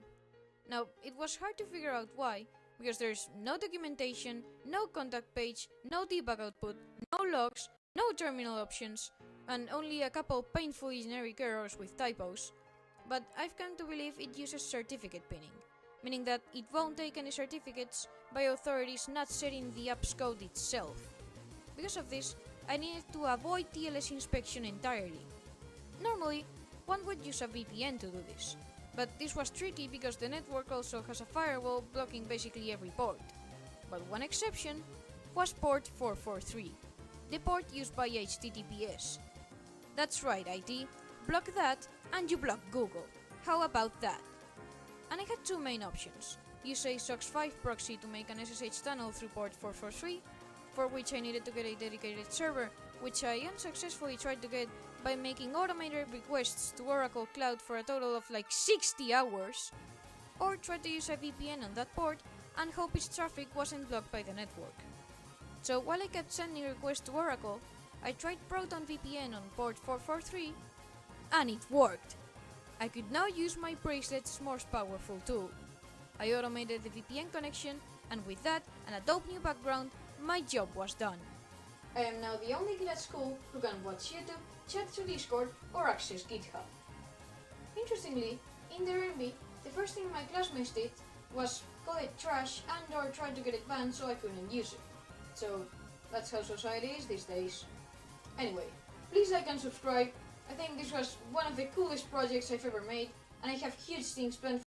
Now, it was hard to figure out why, because there's no documentation, no contact page, no debug output, no logs, no terminal options, and only a couple painfully generic errors with typos, but I've come to believe it uses certificate pinning, meaning that it won't take any certificates by authorities not setting the app's code itself. Because of this, I needed to avoid TLS inspection entirely. Normally, one would use a VPN to do this, but this was tricky because the network also has a firewall blocking basically every port. But one exception was port 443, the port used by HTTPS. That's right, IT, block that and you block Google. How about that? And I had two main options. Use a SOX5 proxy to make an SSH tunnel through port 443, for which I needed to get a dedicated server, which I unsuccessfully tried to get by making automated requests to Oracle Cloud for a total of like 60 hours, or try to use a VPN on that port and hope its traffic wasn't blocked by the network. So while I kept sending requests to Oracle, I tried Proton VPN on port 443, and it worked! I could now use my bracelet's most powerful tool. I automated the VPN connection, and with that and a dope new background, my job was done. I am now the only kid at school who can watch YouTube, chat through Discord, or access GitHub. Interestingly, in the RMB, the first thing my classmates did was call it trash and or try to get it banned so I couldn't use it. So that's how society is these days. Anyway, please like and subscribe. I think this was one of the coolest projects I've ever made, and I have huge things planned.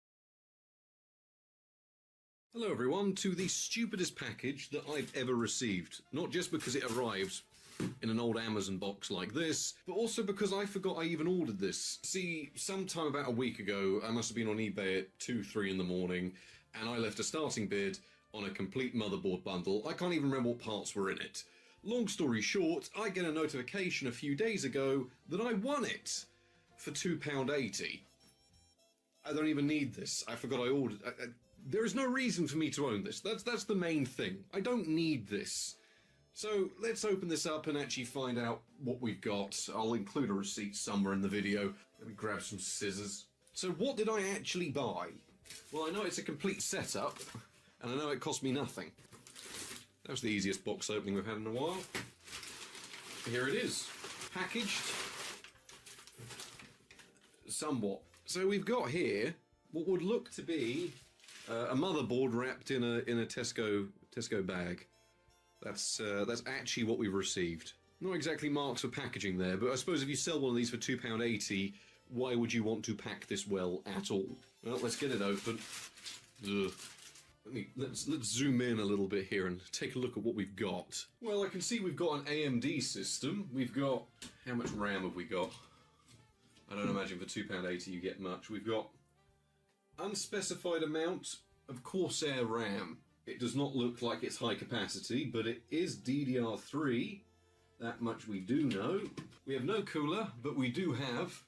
Hello everyone, to the stupidest package that I've ever received. Not just because it arrived in an old Amazon box like this, but also because I forgot I even ordered this. See, sometime about a week ago, I must have been on eBay at 2-3 in the morning, and I left a starting bid on a complete motherboard bundle. I can't even remember what parts were in it. Long story short, I get a notification a few days ago that I won it for £2.80. I don't even need this. I forgot I ordered. There is no reason for me to own this. That's the main thing. I don't need this. So let's open this up and actually find out what we've got. I'll include a receipt somewhere in the video. Let me grab some scissors. So what did I actually buy? Well, I know it's a complete setup, and I know it cost me nothing. That was the easiest box opening we've had in a while. Here it is, packaged somewhat. So we've got here what would look to be a motherboard wrapped in a Tesco bag. That's actually what we've received. Not exactly marks for packaging there, but I suppose if you sell one of these for £2.80, why would you want to pack this well at all? Well, let's get it open. Ugh. Let's zoom in a little bit here and take a look at what we've got. Well, I can see we've got an AMD system. We've got... how much RAM have we got? I don't imagine for £2.80 you get much. We've got unspecified amount of Corsair RAM. It does not look like it's high capacity, but it is DDR3. That much we do know. We have no cooler, but we do have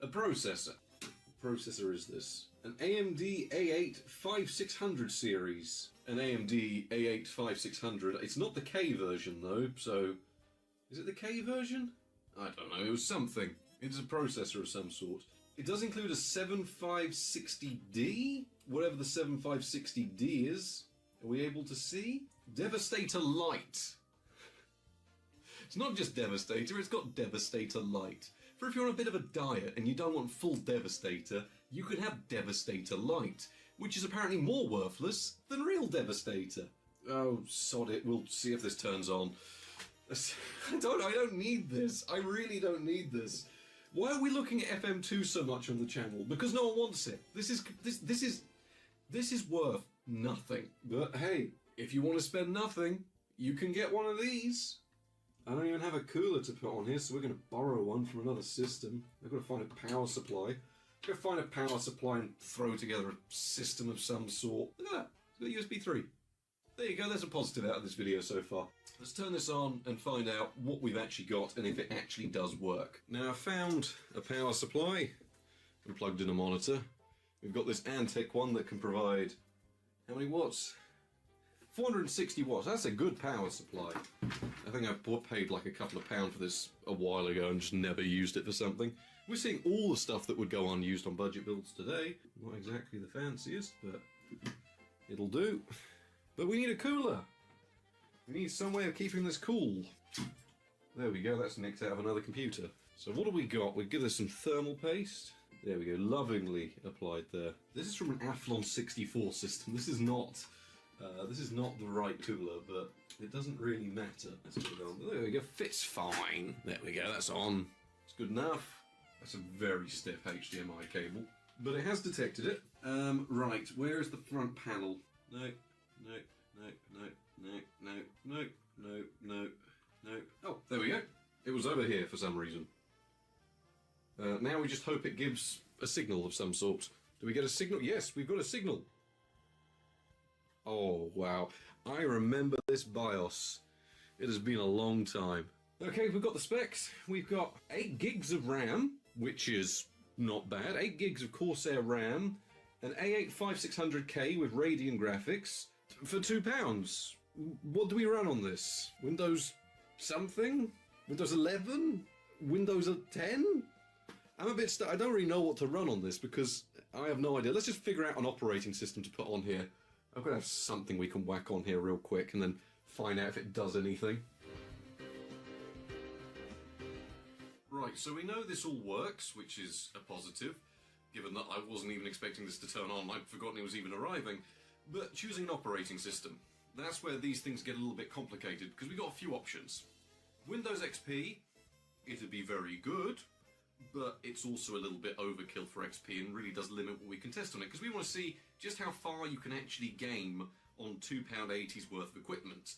a processor. What processor is this? An AMD A8 5600 series. An AMD A8 5600. It's not the K version though, so... is it the K version? I don't know, it was something. It is a processor of some sort. It does include a 7560D? Whatever the 7560D is. Are we able to see? Devastator Lite. It's not just Devastator, it's got Devastator Lite. For if you're on a bit of a diet and you don't want full Devastator, you could have Devastator Lite, which is apparently more worthless than real Devastator. Oh, sod it, we'll see if this turns on. I don't need this. I really don't need this. Why are we looking at FM2 so much on the channel? Because no one wants it. This is worth nothing. But hey, if you want to spend nothing, you can get one of these. I don't even have a cooler to put on here, so we're going to borrow one from another system. I've got to find a power supply. I've got to find a power supply and throw together a system of some sort. Look at that. It's got USB 3. There you go, there's a positive out of this video so far. Let's turn this on and find out what we've actually got and if it actually does work. Now, I found a power supply and plugged in a monitor. We've got this Antec one that can provide... how many watts? 460 watts. That's a good power supply. I think I paid like a couple of pounds for this a while ago and just never used it for something. We're seeing all the stuff that would go unused on budget builds today. Not exactly the fanciest, but it'll do. But we need a cooler. We need some way of keeping this cool. There we go, that's nicked out of another computer. So what have we got? We'll give this some thermal paste. There we go, lovingly applied there. This is from an Athlon 64 system. This is not the right cooler, but it doesn't really matter. Let's put it on. There we go, fits fine. There we go, that's on. It's good enough. That's a very stiff HDMI cable, but it has detected it. Right, where is the front panel? No, no, no, no, no, no, no, no, no, no. Oh, there we go. It was over here for some reason. Now we just hope it gives a signal of some sort. Do we get a signal? Yes, we've got a signal. Oh, wow. I remember this BIOS. It has been a long time. Okay, we've got the specs. We've got 8 gigs of RAM, which is not bad. 8 gigs of Corsair RAM, an A8 5600K with Radeon graphics for £2. What do we run on this? Windows something? Windows 11? Windows 10? I'm a bit I don't really know what to run on this because I have no idea. Let's just figure out an operating system to put on here. I'm going to have something we can whack on here real quick and then find out if it does anything. Right, so we know this all works, which is a positive, given that I wasn't even expecting this to turn on. I'd forgotten it was even arriving. But choosing an operating system, that's where these things get a little bit complicated, because we've got a few options. Windows XP, it'd be very good, but it's also a little bit overkill for XP and really does limit what we can test on it, because we want to see just how far you can actually game on £2.80's worth of equipment.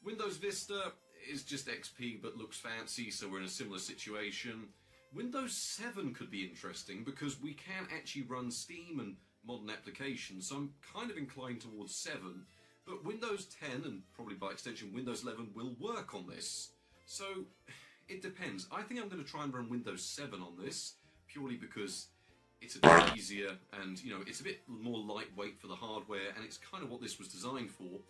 Windows Vista is just XP but looks fancy, so we're in a similar situation. Windows 7 could be interesting because we can actually run Steam and modern applications, so I'm kind of inclined towards 7. But Windows 10, and probably by extension Windows 11, will work on this. So it depends. I think I'm going to try and run Windows 7 on this, purely because it's a bit easier and, you know, it's a bit more lightweight for the hardware, and it's kind of what this was designed for.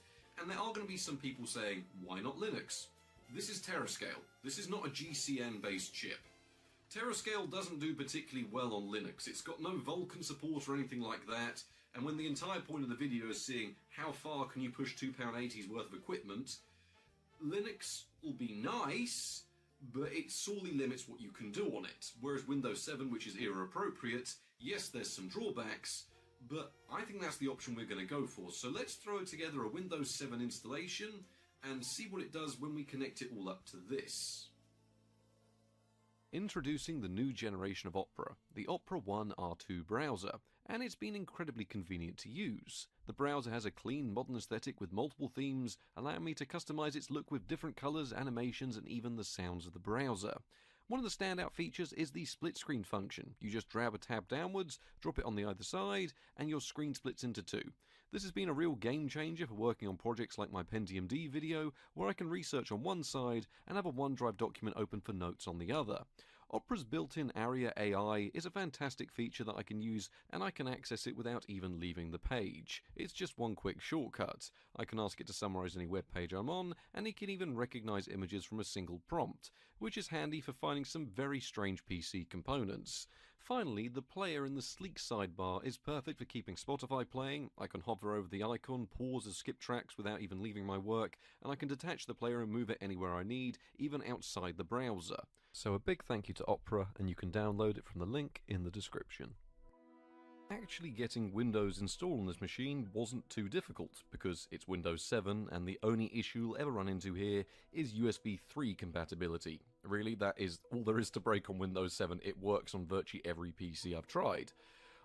And there are going to be some people saying, why not Linux? This is TerraScale. This is not a GCN-based chip. TerraScale doesn't do particularly well on Linux. It's got no Vulkan support or anything like that, and when the entire point of the video is seeing how far can you push £2.80's worth of equipment, Linux will be nice, but it sorely limits what you can do on it. Whereas Windows 7, which is era appropriate, yes, there's some drawbacks, but I think that's the option we're going to go for. So let's throw together a Windows 7 installation and see what it does when we connect it all up to this. Introducing the new generation of Opera, the Opera One R2 browser, and it's been incredibly convenient to use. The browser has a clean, modern aesthetic with multiple themes, allowing me to customize its look with different colors, animations, and even the sounds of the browser. One of the standout features is the split screen function. You just drag a tab downwards, drop it on the either side, and your screen splits into two. This has been a real game changer for working on projects like my Pentium D video, where I can research on one side and have a OneDrive document open for notes on the other. Opera's built-in Aria AI is a fantastic feature that I can use, and I can access it without even leaving the page. It's just one quick shortcut. I can ask it to summarize any web page I'm on, and it can even recognize images from a single prompt, which is handy for finding some very strange PC components. Finally, the player in the sleek sidebar is perfect for keeping Spotify playing. I can hover over the icon, pause or skip tracks without even leaving my work, and I can detach the player and move it anywhere I need, even outside the browser. So a big thank you to Opera, and you can download it from the link in the description. Actually getting Windows installed on this machine wasn't too difficult, because it's Windows 7 and the only issue you'll ever run into here is USB 3 compatibility. Really, that is all there is to break on Windows 7. It works on virtually every PC I've tried.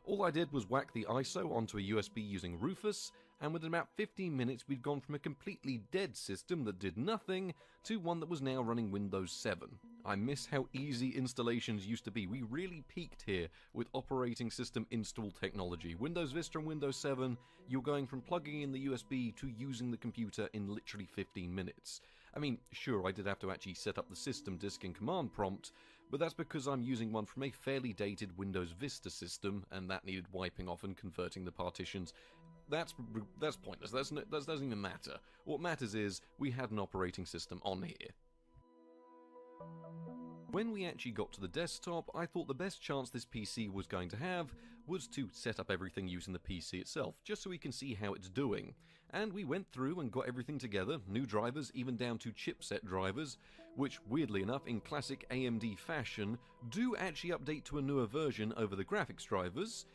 All I did was whack the ISO onto a USB using Rufus, and within about 15 minutes we'd gone from a completely dead system that did nothing to one that was now running Windows 7. I miss how easy installations used to be. We really peaked here with operating system install technology. Windows Vista and Windows 7, you're going from plugging in the USB to using the computer in literally 15 minutes. I mean, sure, I did have to actually set up the system disk and command prompt, but that's because I'm using one from a fairly dated Windows Vista system, and that needed wiping off and converting the partitions. That's pointless. That doesn't even matter. What matters is we had an operating system on here. When we actually got to the desktop, I thought the best chance this PC was going to have was to set up everything using the PC itself, just so we can see how it's doing. And we went through and got everything together, new drivers, even down to chipset drivers, which weirdly enough, in classic AMD fashion, do actually update to a newer version over the graphics drivers,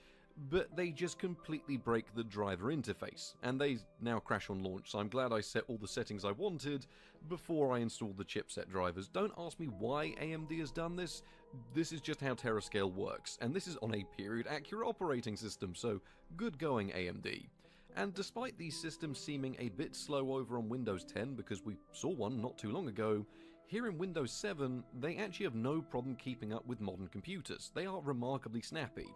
but they just completely break the driver interface, and they now crash on launch, so I'm glad I set all the settings I wanted before I installed the chipset drivers. Don't ask me why AMD has done this. This is just how Terascale works, and this is on a period-accurate operating system, so good going, AMD. And despite these systems seeming a bit slow over on Windows 10, because we saw one not too long ago, here in Windows 7, they actually have no problem keeping up with modern computers. They are remarkably snappy.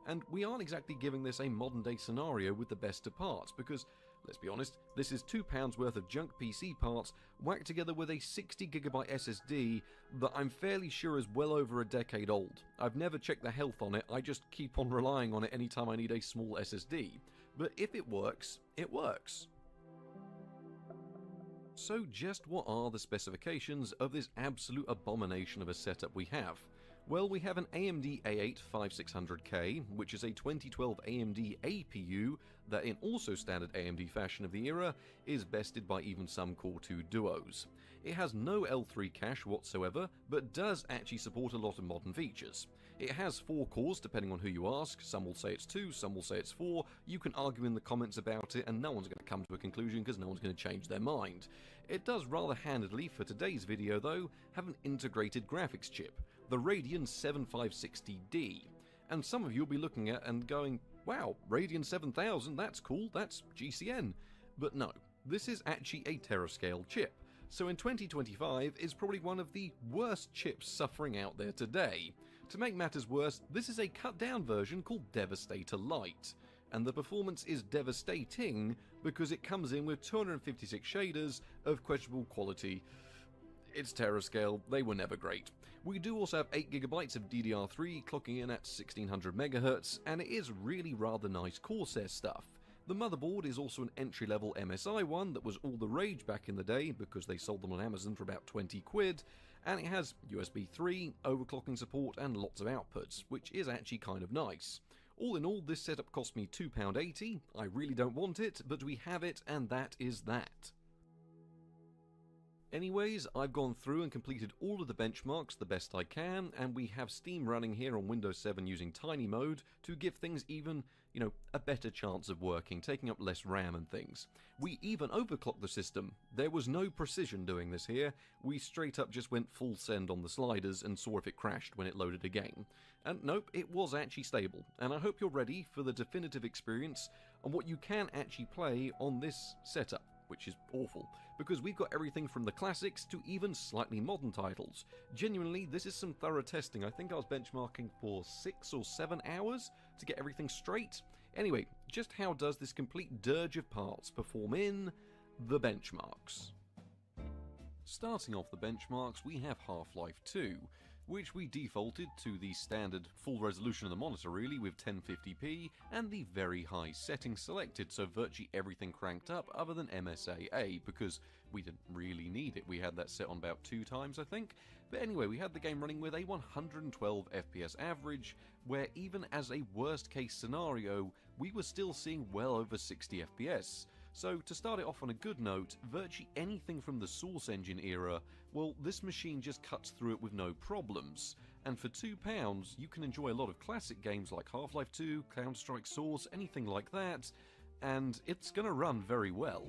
And we aren't exactly giving this a modern-day scenario with the best of parts, because, let's be honest, this is £2 worth of junk PC parts whacked together with a 60GB SSD that I'm fairly sure is well over a decade old. I've never checked the health on it, I just keep on relying on it anytime I need a small SSD. But if it works, it works. So just what are the specifications of this absolute abomination of a setup we have? Well, we have an AMD A8 5600K, which is a 2012 AMD APU that in also standard AMD fashion of the era is bested by even some Core 2 Duos. It has no L3 cache whatsoever, but does actually support a lot of modern features. It has 4 cores depending on who you ask, some will say it's 2, some will say it's 4, you can argue in the comments about it and no one's going to come to a conclusion because no one's going to change their mind. It does rather handedly, for today's video though, have an integrated graphics chip, the Radeon 7560D. And some of you will be looking at and going, wow, Radeon 7000, that's cool, that's GCN. But no, this is actually a Terascale chip. So in 2025 is probably one of the worst chips suffering out there today. To make matters worse, this is a cut down version called Devastator Lite. And the performance is devastating because it comes in with 256 shaders of questionable quality. It's Terascale, they were never great. We do also have 8GB of DDR3 clocking in at 1600 MHz, and it is really rather nice Corsair stuff. The motherboard is also an entry-level MSI one that was all the rage back in the day because they sold them on Amazon for about 20 quid, and it has USB 3, overclocking support and lots of outputs, which is actually kind of nice. All in all, this setup cost me £2.80. I really don't want it, but we have it, and that is that. Anyways, I've gone through and completed all of the benchmarks the best I can, and we have Steam running here on Windows 7 using Tiny Mode to give things even, a better chance of working, taking up less RAM and things. We even overclocked the system. There was no precision doing this here. We straight up just went full send on the sliders and saw if it crashed when it loaded again. And nope, it was actually stable, and I hope you're ready for the definitive experience on what you can actually play on this setup, which is awful, because we've got everything from the classics to even slightly modern titles. Genuinely, this is some thorough testing. I think I was benchmarking for 6 or 7 hours to get everything straight. Anyway, just how does this complete dirge of parts perform in the benchmarks? Starting off the benchmarks, we have Half-Life 2, which we defaulted to the standard full resolution of the monitor really with 1080p and the very high settings selected, so virtually everything cranked up other than MSAA because we didn't really need it. We had that set on about 2 times I think. But anyway, we had the game running with a 112 FPS average, where even as a worst case scenario we were still seeing well over 60 FPS. So to start it off on a good note, virtually anything from the Source Engine era, well, this machine just cuts through it with no problems. And for £2, you can enjoy a lot of classic games like Half-Life 2, Counter-Strike Source, anything like that, and it's gonna run very well.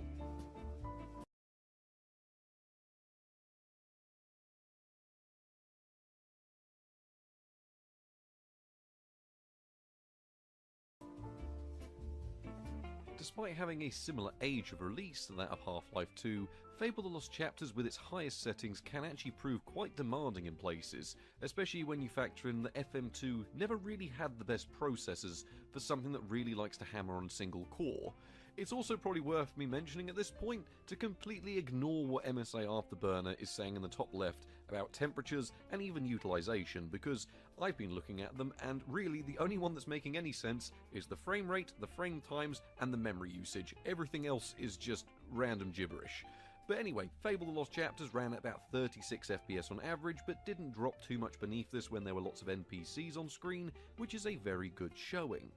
Despite having a similar age of release to that of Half-Life 2, Fable the Lost Chapters with its highest settings can actually prove quite demanding in places, especially when you factor in that FM2 never really had the best processors for something that really likes to hammer on a single core. It's also probably worth me mentioning at this point to completely ignore what MSI Afterburner is saying in the top left about temperatures and even utilization, because I've been looking at them and really the only one that's making any sense is the frame rate, the frame times and the memory usage. Everything else is just random gibberish. But anyway, Fable The Lost Chapters ran at about 36 FPS on average, but didn't drop too much beneath this when there were lots of NPCs on screen, which is a very good showing.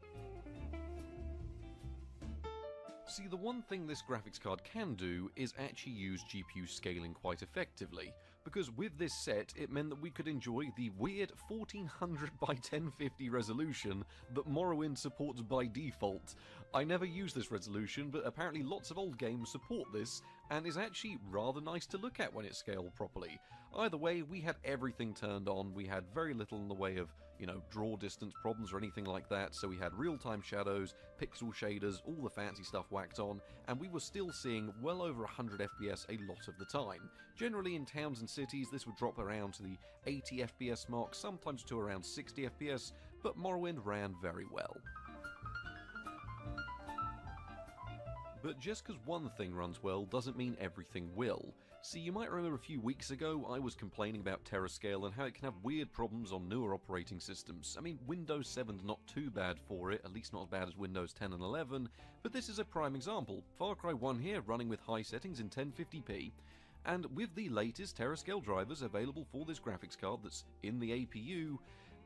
See, the one thing this graphics card can do is actually use GPU scaling quite effectively, because with this set it meant that we could enjoy the weird 1400 by 1050 resolution that Morrowind supports by default. I never use this resolution, but apparently lots of old games support this, and is actually rather nice to look at when it's scaled properly. Either way, we had everything turned on. We had very little in the way of, draw distance problems or anything like that, so we had real-time shadows, pixel shaders, all the fancy stuff whacked on, and we were still seeing well over 100 FPS a lot of the time. Generally in towns and cities this would drop around to the 80 FPS mark, sometimes to around 60 FPS, but Morrowind ran very well. But just because one thing runs well doesn't mean everything will. See, you might remember a few weeks ago I was complaining about Terrascale and how it can have weird problems on newer operating systems. I mean, Windows 7's not too bad for it, at least not as bad as Windows 10 and 11, but this is a prime example. Far Cry 1 here running with high settings in 1080p, and with the latest Terrascale drivers available for this graphics card that's in the APU,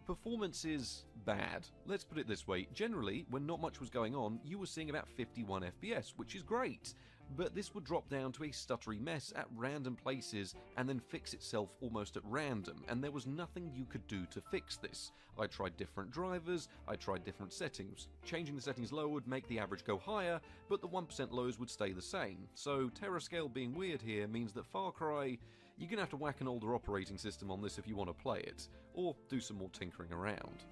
performance is bad. Let's put it this way, generally, when not much was going on, you were seeing about 51 FPS, which is great. But this would drop down to a stuttery mess at random places and then fix itself almost at random, and there was nothing you could do to fix this. I tried different drivers, I tried different settings. Changing the settings lower would make the average go higher, but the 1% lows would stay the same. So Terrascale being weird here means that Far Cry, you're going to have to whack an older operating system on this if you want to play it, or do some more tinkering around.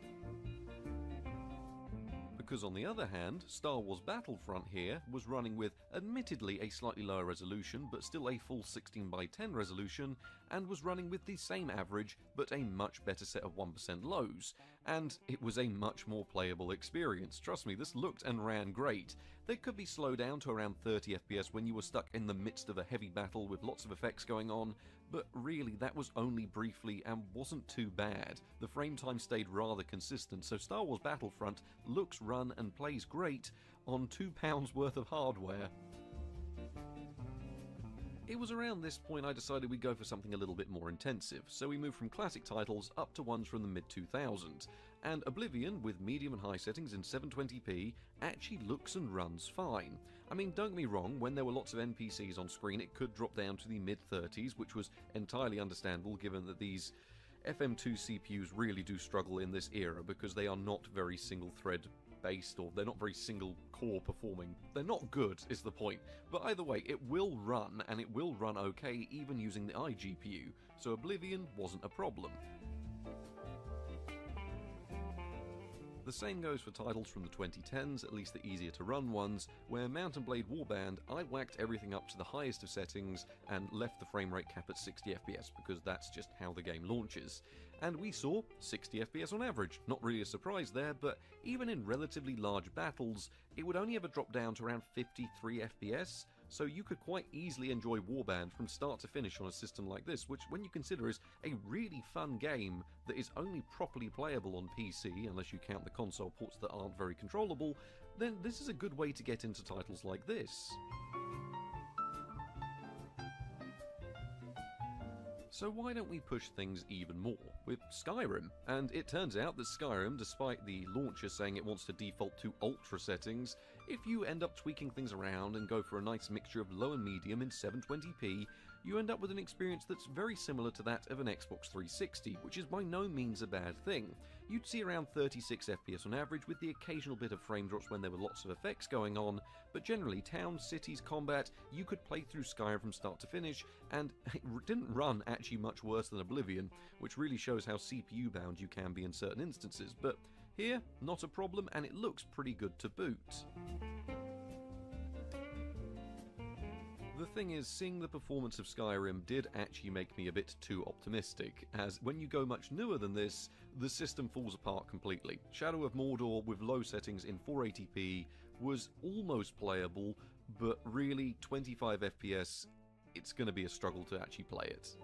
Because on the other hand, Star Wars Battlefront here was running with admittedly a slightly lower resolution, but still a full 16:10 resolution, and was running with the same average, but a much better set of 1% lows. And it was a much more playable experience. Trust me, this looked and ran great. There could be slowed down to around 30 FPS when you were stuck in the midst of a heavy battle with lots of effects going on, but really that was only briefly and wasn't too bad. The frame time stayed rather consistent, so Star Wars Battlefront looks, run and plays great on £2 worth of hardware. It was around this point I decided we'd go for something a little bit more intensive, so we moved from classic titles up to ones from the mid-2000s, and Oblivion, with medium and high settings in 720p, actually looks and runs fine. I mean, don't get me wrong, when there were lots of NPCs on screen it could drop down to the mid-30s, which was entirely understandable given that these FM2 CPUs really do struggle in this era because they are not very single-thread based, or they're not very single core performing. They're not good is the point, but either way it will run, and it will run okay even using the iGPU, so Oblivion wasn't a problem. The same goes for titles from the 2010s, at least the easier to run ones, where Mount and Blade Warband I whacked everything up to the highest of settings and left the frame rate cap at 60 FPS because that's just how the game launches. And we saw 60 FPS on average, not really a surprise there, but even in relatively large battles, it would only ever drop down to around 53 FPS, so you could quite easily enjoy Warband from start to finish on a system like this, which when you consider is a really fun game that is only properly playable on PC, unless you count the console ports that aren't very controllable, then this is a good way to get into titles like this. So why don't we push things even more with Skyrim? And it turns out that Skyrim, despite the launcher saying it wants to default to ultra settings, if you end up tweaking things around and go for a nice mixture of low and medium in 720p, you end up with an experience that's very similar to that of an Xbox 360, which is by no means a bad thing. You'd see around 36 FPS on average, with the occasional bit of frame drops when there were lots of effects going on, but generally towns, cities, combat, you could play through Skyrim from start to finish, and it didn't run actually much worse than Oblivion, which really shows how CPU bound you can be in certain instances, but here, not a problem, and it looks pretty good to boot. The thing is, seeing the performance of Skyrim did actually make me a bit too optimistic, as when you go much newer than this, the system falls apart completely. Shadow of Mordor with low settings in 480p was almost playable, but really 25 FPS, it's going to be a struggle to actually play it.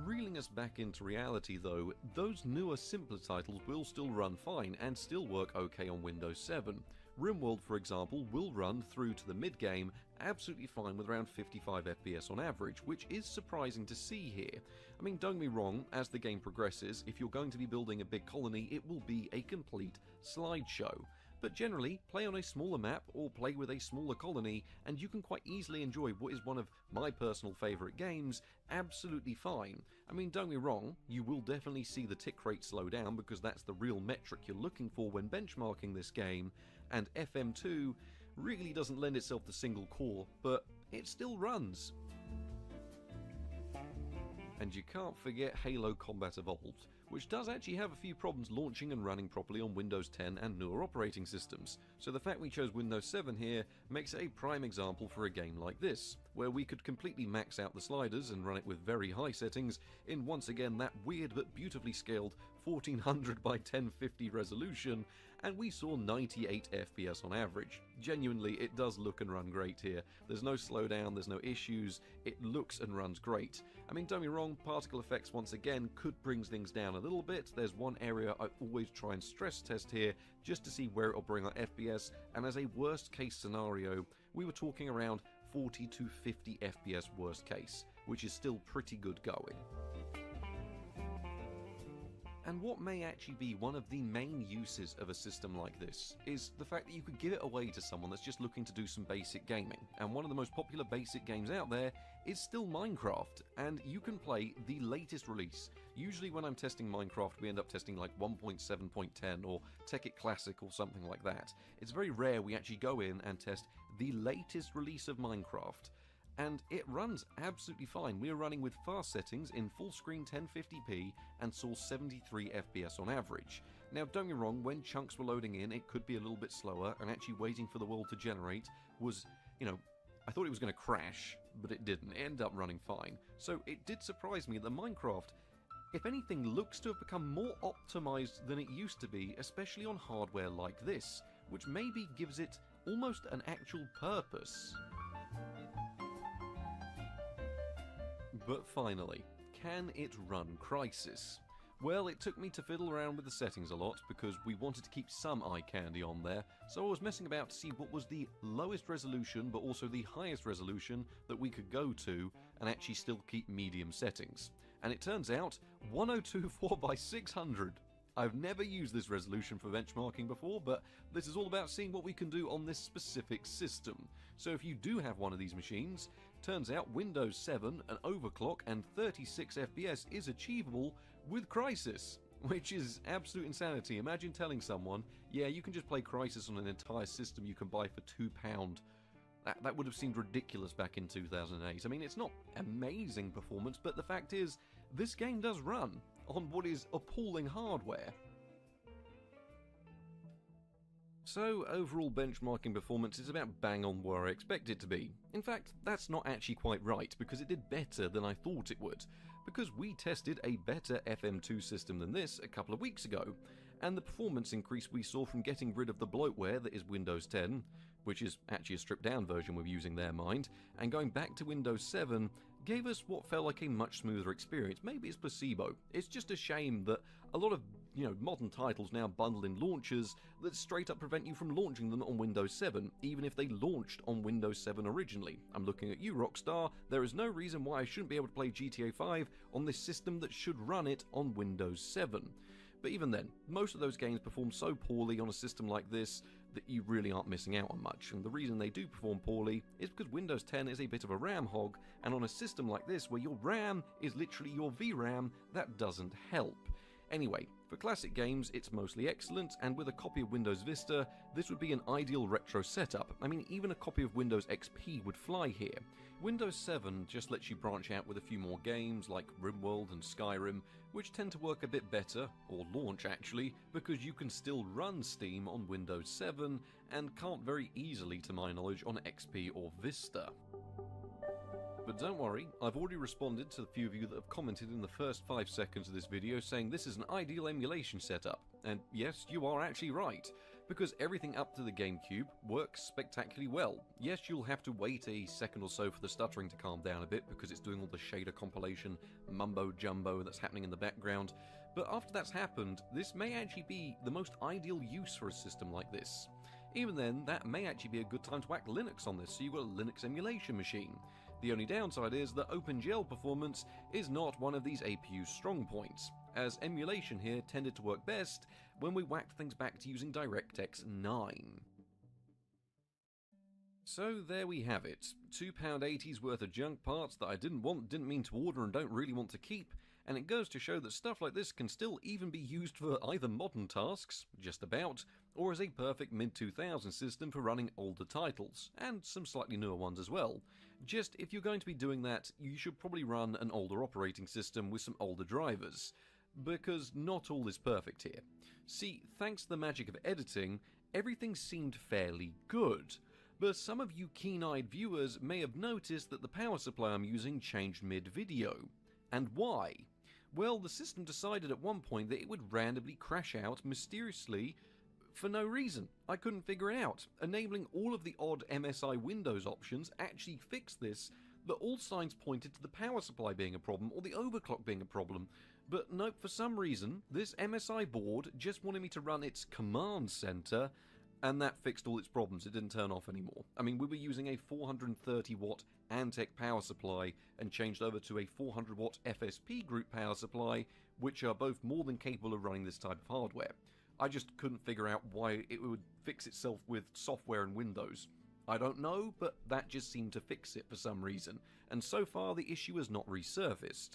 Reeling us back into reality though, those newer simpler titles will still run fine and still work okay on Windows 7. RimWorld, for example, will run through to the mid-game absolutely fine with around 55 FPS on average, which is surprising to see here. I mean, don't get me wrong, as the game progresses, if you're going to be building a big colony, it will be a complete slideshow. But generally, play on a smaller map or play with a smaller colony, and you can quite easily enjoy what is one of my personal favourite games absolutely fine. I mean, don't get me wrong, you will definitely see the tick rate slow down because that's the real metric you're looking for when benchmarking this game, and FM2 really doesn't lend itself to single core, but it still runs. And you can't forget Halo Combat Evolved, which does actually have a few problems launching and running properly on Windows 10 and newer operating systems. So the fact we chose Windows 7 here makes it a prime example for a game like this, where we could completely max out the sliders and run it with very high settings in once again that weird but beautifully scaled 1400 by 1050 resolution, and we saw 98 FPS on average. Genuinely, it does look and run great here. There's no slowdown, there's no issues, it looks and runs great. I mean, don't be wrong, particle effects once again could bring things down a little bit. There's one area I always try and stress test here, just to see where it'll bring our FPS, and as a worst case scenario, we were talking around 40 to 50 FPS worst case, which is still pretty good going. And what may actually be one of the main uses of a system like this is the fact that you could give it away to someone that's just looking to do some basic gaming. And one of the most popular basic games out there is still Minecraft, and you can play the latest release. Usually when I'm testing Minecraft, we end up testing like 1.7.10 or Tekkit Classic or something like that. It's very rare we actually go in and test the latest release of Minecraft. And it runs absolutely fine. We are running with fast settings in full screen 1050p and saw 73 FPS on average. Now don't get me wrong, when chunks were loading in it could be a little bit slower, and actually waiting for the world to generate was, I thought it was going to crash, but it didn't. It ended up running fine. So it did surprise me that Minecraft, if anything, looks to have become more optimized than it used to be, especially on hardware like this, which maybe gives it almost an actual purpose. But finally, can it run Crysis? Well, it took me to fiddle around with the settings a lot because we wanted to keep some eye candy on there, so I was messing about to see what was the lowest resolution but also the highest resolution that we could go to and actually still keep medium settings. And it turns out 1024 by 600. I've never used this resolution for benchmarking before, but this is all about seeing what we can do on this specific system. So if you do have one of these machines, turns out Windows 7, an overclock and 36 FPS is achievable with Crysis, which is absolute insanity. Imagine telling someone, yeah, you can just play Crysis on an entire system you can buy for £2. That would have seemed ridiculous back in 2008. I mean, it's not amazing performance, but the fact is, this game does run on what is appalling hardware. So, overall benchmarking performance is about bang on where I expect it to be. In fact, that's not actually quite right, because it did better than I thought it would. Because we tested a better FM2 system than this a couple of weeks ago, and the performance increase we saw from getting rid of the bloatware that is Windows 10, which is actually a stripped down version we're using their mind, and going back to Windows 7, gave us what felt like a much smoother experience. Maybe it's placebo. It's just a shame that a lot of, modern titles now bundle in launchers that straight up prevent you from launching them on Windows 7, even if they launched on Windows 7 originally. I'm looking at you, Rockstar. There is no reason why I shouldn't be able to play GTA 5 on this system that should run it on Windows 7. But even then, most of those games perform so poorly on a system like this that you really aren't missing out on much, and the reason they do perform poorly is because Windows 10 is a bit of a RAM hog, and on a system like this where your RAM is literally your VRAM, that doesn't help. Anyway, for classic games it's mostly excellent, and with a copy of Windows Vista, this would be an ideal retro setup. I mean, even a copy of Windows XP would fly here. Windows 7 just lets you branch out with a few more games like RimWorld and Skyrim, which tend to work a bit better, or launch actually, because you can still run Steam on Windows 7 and can't very easily, to my knowledge, on XP or Vista. But don't worry, I've already responded to the few of you that have commented in the first 5 seconds of this video saying this is an ideal emulation setup. And yes, you are actually right, because everything up to the GameCube works spectacularly well. Yes, you'll have to wait a second or so for the stuttering to calm down a bit because it's doing all the shader compilation mumbo-jumbo that's happening in the background, but after that's happened, this may actually be the most ideal use for a system like this. Even then, that may actually be a good time to whack Linux on this, so you've got a Linux emulation machine. The only downside is that OpenGL performance is not one of these APU's strong points, as emulation here tended to work best when we whacked things back to using DirectX 9. So there we have it, £2.80's worth of junk parts that I didn't mean to order and don't really want to keep, and it goes to show that stuff like this can still even be used for either modern tasks, just about, or as a perfect mid-2000s system for running older titles, and some slightly newer ones as well. Just if you're going to be doing that, you should probably run an older operating system with some older drivers, because not all is perfect here. See, thanks to the magic of editing, everything seemed fairly good. But some of you keen-eyed viewers may have noticed that the power supply I'm using changed mid-video. And why? Well, the system decided at one point that it would randomly crash out mysteriously for no reason. I couldn't figure it out. Enabling all of the odd MSI Windows options actually fixed this, but all signs pointed to the power supply being a problem or the overclock being a problem. But nope, for some reason, this MSI board just wanted me to run its command center, and that fixed all its problems. It didn't turn off anymore. I mean, we were using a 430 watt Antec power supply and changed over to a 400 watt FSP group power supply, which are both more than capable of running this type of hardware. I just couldn't figure out why it would fix itself with software and Windows. I don't know, but that just seemed to fix it for some reason, and so far the issue has not resurfaced.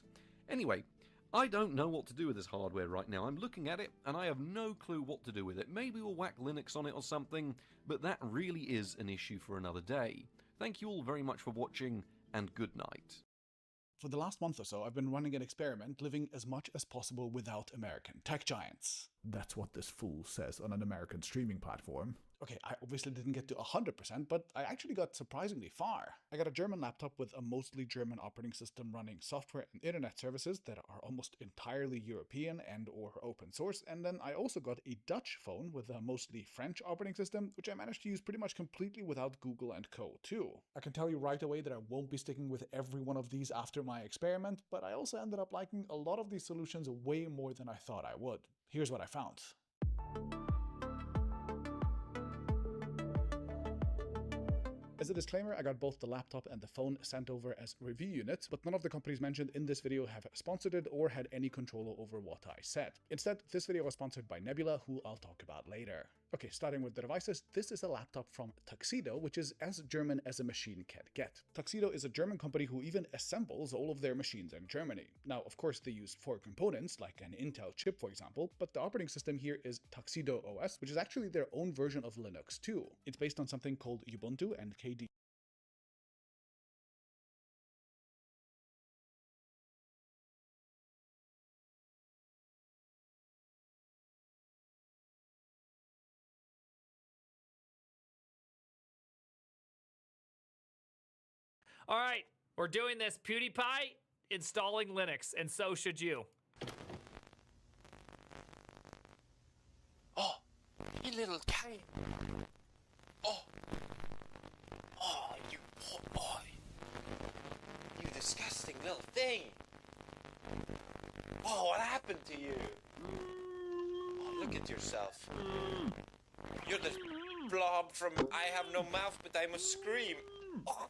Anyway, I don't know what to do with this hardware right now. I'm looking at it, and I have no clue what to do with it. Maybe we'll whack Linux on it or something, but that really is an issue for another day. Thank you all very much for watching, and good night. For the last month or so, I've been running an experiment living as much as possible without American tech giants. That's what this fool says on an American streaming platform. Okay, I obviously didn't get to 100%, but I actually got surprisingly far. I got a German laptop with a mostly German operating system running software and internet services that are almost entirely European and or open source, and then I also got a Dutch phone with a mostly French operating system, which I managed to use pretty much completely without Google and Co. too. I can tell you right away that I won't be sticking with every one of these after my experiment, but I also ended up liking a lot of these solutions way more than I thought I would. Here's what I found. As a disclaimer, I got both the laptop and the phone sent over as review units, but none of the companies mentioned in this video have sponsored it or had any control over what I said. Instead, this video was sponsored by Nebula, who I'll talk about later. Okay, starting with the devices, this is a laptop from Tuxedo, which is as German as a machine can get. Tuxedo is a German company who even assembles all of their machines in Germany. Now, of course, they use 4 components, like an Intel chip, for example, but the operating system here is Tuxedo OS, which is actually their own version of Linux too. It's based on something called Ubuntu and KDE. All right, we're doing this. PewDiePie installing Linux, and so should you. Oh, you little cat. Oh, you poor boy. You disgusting little thing. Oh, what happened to you? Oh, look at yourself. You're the blob from I Have No Mouth, but I Must Scream. Oh.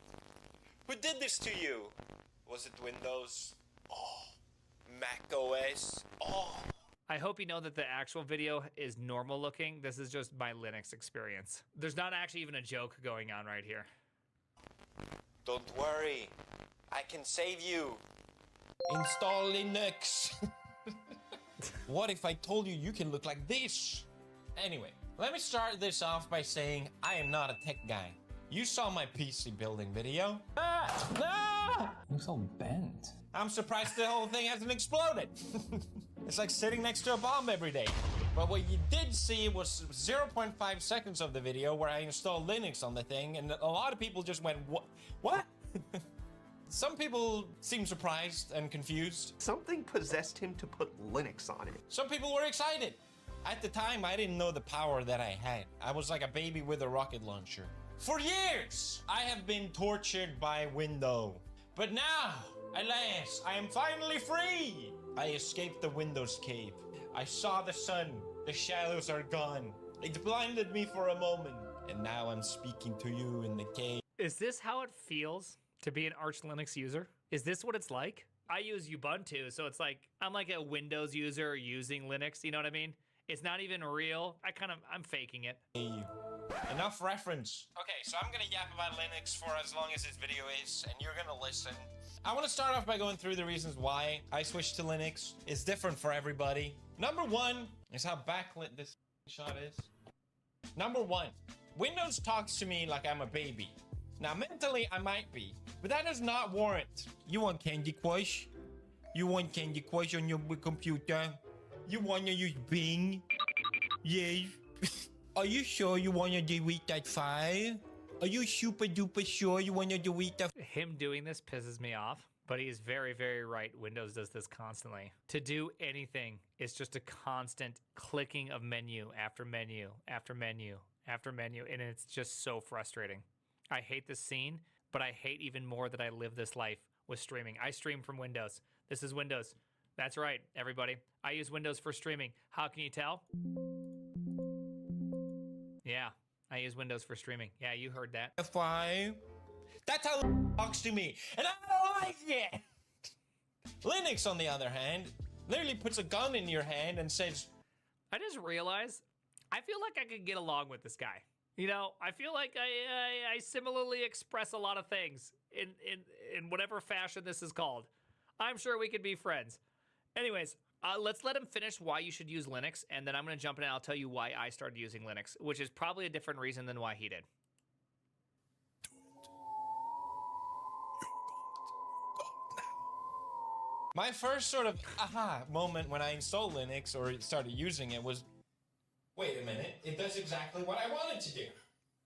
Who did this to you? Was it Windows? Oh, Mac OS? Oh. I hope you know that the actual video is normal looking. This is just my Linux experience. There's not actually even a joke going on right here. Don't worry. I can save you. Install Linux. What if I told you you can look like this? Anyway, let me start this off by saying I am not a tech guy. You saw my PC building video. Looks all bent. I'm surprised the whole thing hasn't exploded. It's like sitting next to a bomb every day. But what you did see was 0.5 seconds of the video where I installed Linux on the thing, and a lot of people just went, what? Some people seemed surprised and confused. Something possessed him to put Linux on it. Some people were excited. At the time, I didn't know the power that I had. I was like a baby with a rocket launcher. For years, I have been tortured by Windows. But now, alas, I am finally free. I escaped the Windows cave. I saw the sun. The shadows are gone. It blinded me for a moment. And now I'm speaking to you in the cave. Is this how it feels to be an Arch Linux user? Is this what it's like? I use Ubuntu, so it's like I'm like a Windows user using Linux, you know what I mean? It's not even real. I'm faking it. Enough reference. Okay, so I'm gonna yap about Linux for as long as this video is, and you're gonna listen. I want to start off by going through the reasons why I switched to Linux. It's different for everybody. Number one is how backlit this shot is. Number one, Windows talks to me like I'm a baby. Now, mentally, I might be, but that does not warrant. You want Candy Crush? You want Candy Crush on your computer? You want to use Bing? Yes. Are you sure you want to delete that file? Are you super duper sure you want to delete that? Him doing this pisses me off, but he's very, very right. Windows does this constantly. To do anything, it's just a constant clicking of menu after menu after menu after menu, and it's just so frustrating. I hate this scene, but I hate even more that I live this life with streaming. I stream from Windows. This is Windows. That's right, everybody. I use Windows for streaming. How can you tell? Yeah, I use Windows for streaming. Yeah, you heard that. F5. That's how it talks to me, and I don't like it. Linux, on the other hand, literally puts a gun in your hand and says, I just realized I feel like I could get along with this guy. You know, I feel like I similarly express a lot of things in whatever fashion this is called. I'm sure we could be friends. Anyways, let's let him finish why you should use Linux, and then I'm going to jump in and I'll tell you why I started using Linux, which is probably a different reason than why he did. my first sort of aha moment when I installed Linux or started using it was, wait a minute, it does exactly what I wanted to do.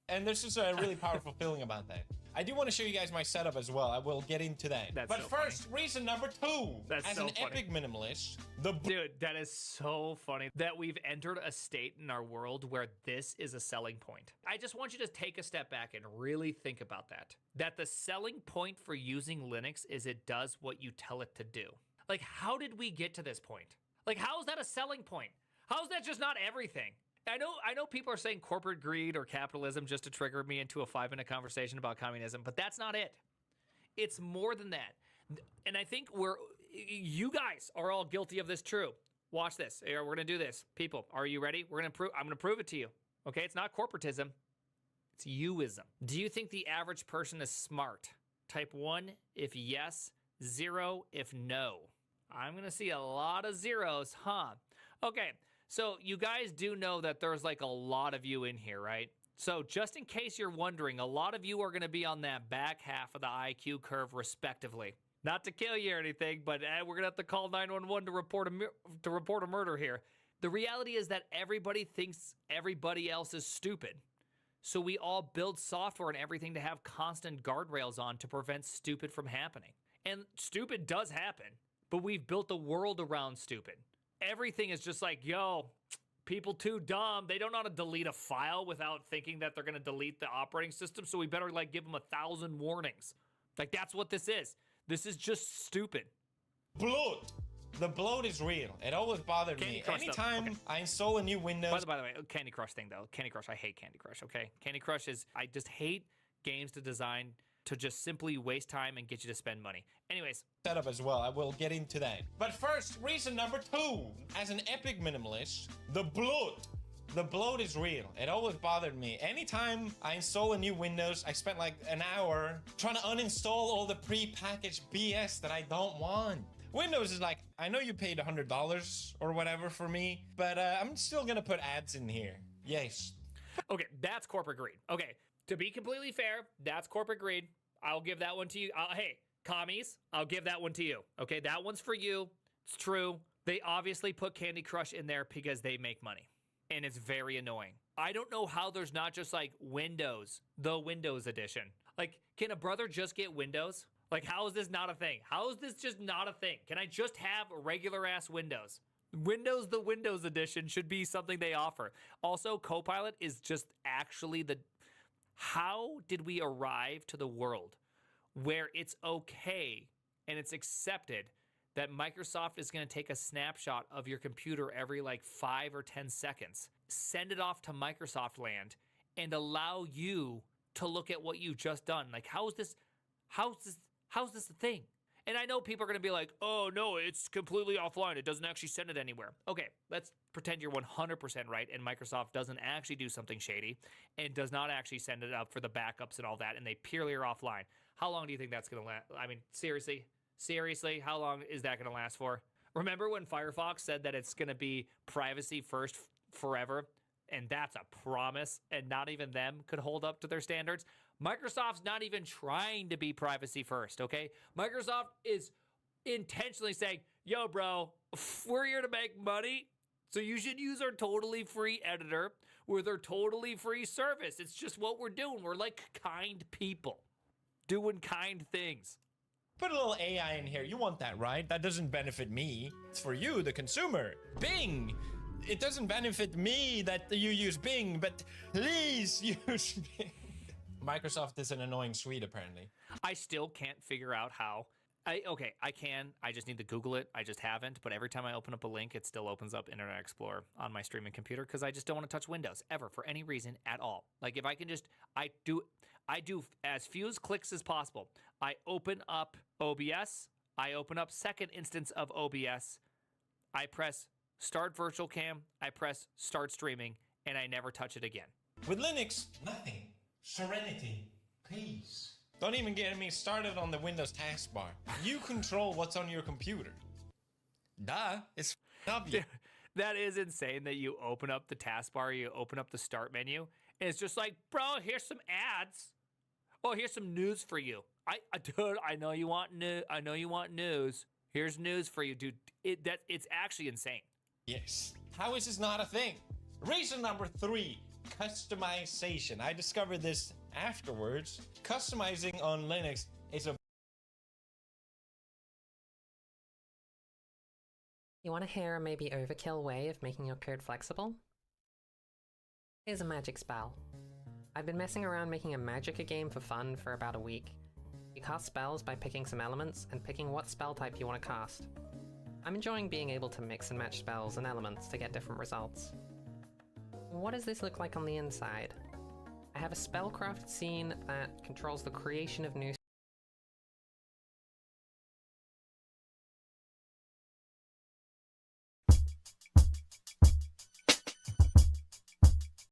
And there's just a really powerful feeling about that. I do want to show you guys my setup as well. I will get into that. But so first, reason number two. That's as so an funny. epic minimalist, Dude, that is so funny that we've entered a state in our world where this is a selling point. I just want you to take a step back and really think about that. That the selling point for using Linux is it does what you tell it to do. Like, how did we get to this point? Like, how is that a selling point? How is that just not everything? I know people are saying corporate greed or capitalism just to trigger me into a 5-minute conversation about communism, but that's not it. It's more than that. And I think you guys are all guilty of this too. Watch this. We're going to do this. People, are you ready? I'm going to prove it to you. Okay? It's not corporatism. It's youism. Do you think the average person is smart? Type 1 if yes, 0 if no. I'm going to see a lot of zeros, huh? Okay. So you guys do know that there's like a lot of you in here, right? So just in case you're wondering, a lot of you are going to be on that back half of the IQ curve respectively. Not to kill you or anything, but we're going to have to call 911 to report a murder here. The reality is that everybody thinks everybody else is stupid. So we all build software and everything to have constant guardrails on to prevent stupid from happening. And stupid does happen, but we've built a world around stupid. Everything is just like, yo, people too dumb. They don't know how to delete a file without thinking that they're going to delete the operating system, so we better like give them 1,000 warnings. Like, that's what this is. This is just stupid. Bloat. The bloat is real. It always bothered me. Anytime I install a new Windows. By the way, Candy Crush thing though. Candy Crush, I hate Candy Crush, okay? Candy Crush is, I just hate games to design to just simply waste time and get you to spend money. Anyways. Setup as well. I will get into that. But first, reason number two. As an epic minimalist, the bloat is real. It always bothered me. Anytime I install a new Windows, I spent like an hour trying to uninstall all the pre-packaged BS that I don't want. Windows is like, I know you paid $100 or whatever for me, but I'm still gonna put ads in here. Yes. Okay, that's corporate greed. Okay, to be completely fair, that's corporate greed. I'll give that one to you. Hey, commies, I'll give that one to you. Okay, that one's for you. It's true. They obviously put Candy Crush in there because they make money. And it's very annoying. I don't know how there's not just like Windows, the Windows edition. Like, can a brother just get Windows? Like, how is this not a thing? How is this just not a thing? Can I just have regular ass Windows? Windows, the Windows edition should be something they offer. Also, Copilot is just actually the... How did we arrive to the world where it's okay and it's accepted that Microsoft is going to take a snapshot of your computer every like 5 or 10 seconds, send it off to Microsoft land, and allow you to look at what you just done. Like, how's this a thing? And I know people are going to be like, oh, no, it's completely offline. It doesn't actually send it anywhere. Okay, let's pretend you're 100% right and Microsoft doesn't actually do something shady and does not actually send it up for the backups and all that, and they purely are offline. How long do you think that's going to last? I mean, seriously, how long is that going to last for? Remember when Firefox said that it's going to be privacy first forever? And that's a promise, and not even them could hold up to their standards. Microsoft's not even trying to be privacy first, okay? Microsoft is intentionally saying, yo, bro, we're here to make money, so you should use our totally free editor with our totally free service. It's just what we're doing. We're like kind people doing kind things. Put a little AI in here. You want that, right? That doesn't benefit me. It's for you, the consumer. Bing! It doesn't benefit me that you use Bing, but please use Bing. Microsoft is an annoying Swede, apparently. I still can't figure out how. I just need to Google it. I just haven't, but every time I open up a link, it still opens up Internet Explorer on my streaming computer because I just don't want to touch Windows ever for any reason at all. Like, if I can just, I do as few clicks as possible. I open up OBS, I open up second instance of OBS, I press Start Virtual Cam, I press Start Streaming, and I never touch it again. With Linux, nothing. Serenity. Peace. Don't even get me started on the Windows taskbar. You control what's on your computer. Duh, it's obvious. That is insane that you open up the taskbar, you open up the start menu, and it's just like, bro, here's some ads. Oh, here's some news for you. Dude, I know you want news. Here's news for you, dude. It's actually insane. Yes. How is this not a thing? Reason number 3, customization. I discovered this afterwards. Customizing on Linux is a... You want to hear a maybe overkill way of making your code flexible? Here's a magic spell. I've been messing around making a Magicka game for fun for about a week. You cast spells by picking some elements and picking what spell type you want to cast. I'm enjoying being able to mix and match spells and elements to get different results. What does this look like on the inside? I have a spellcraft scene that controls the creation of new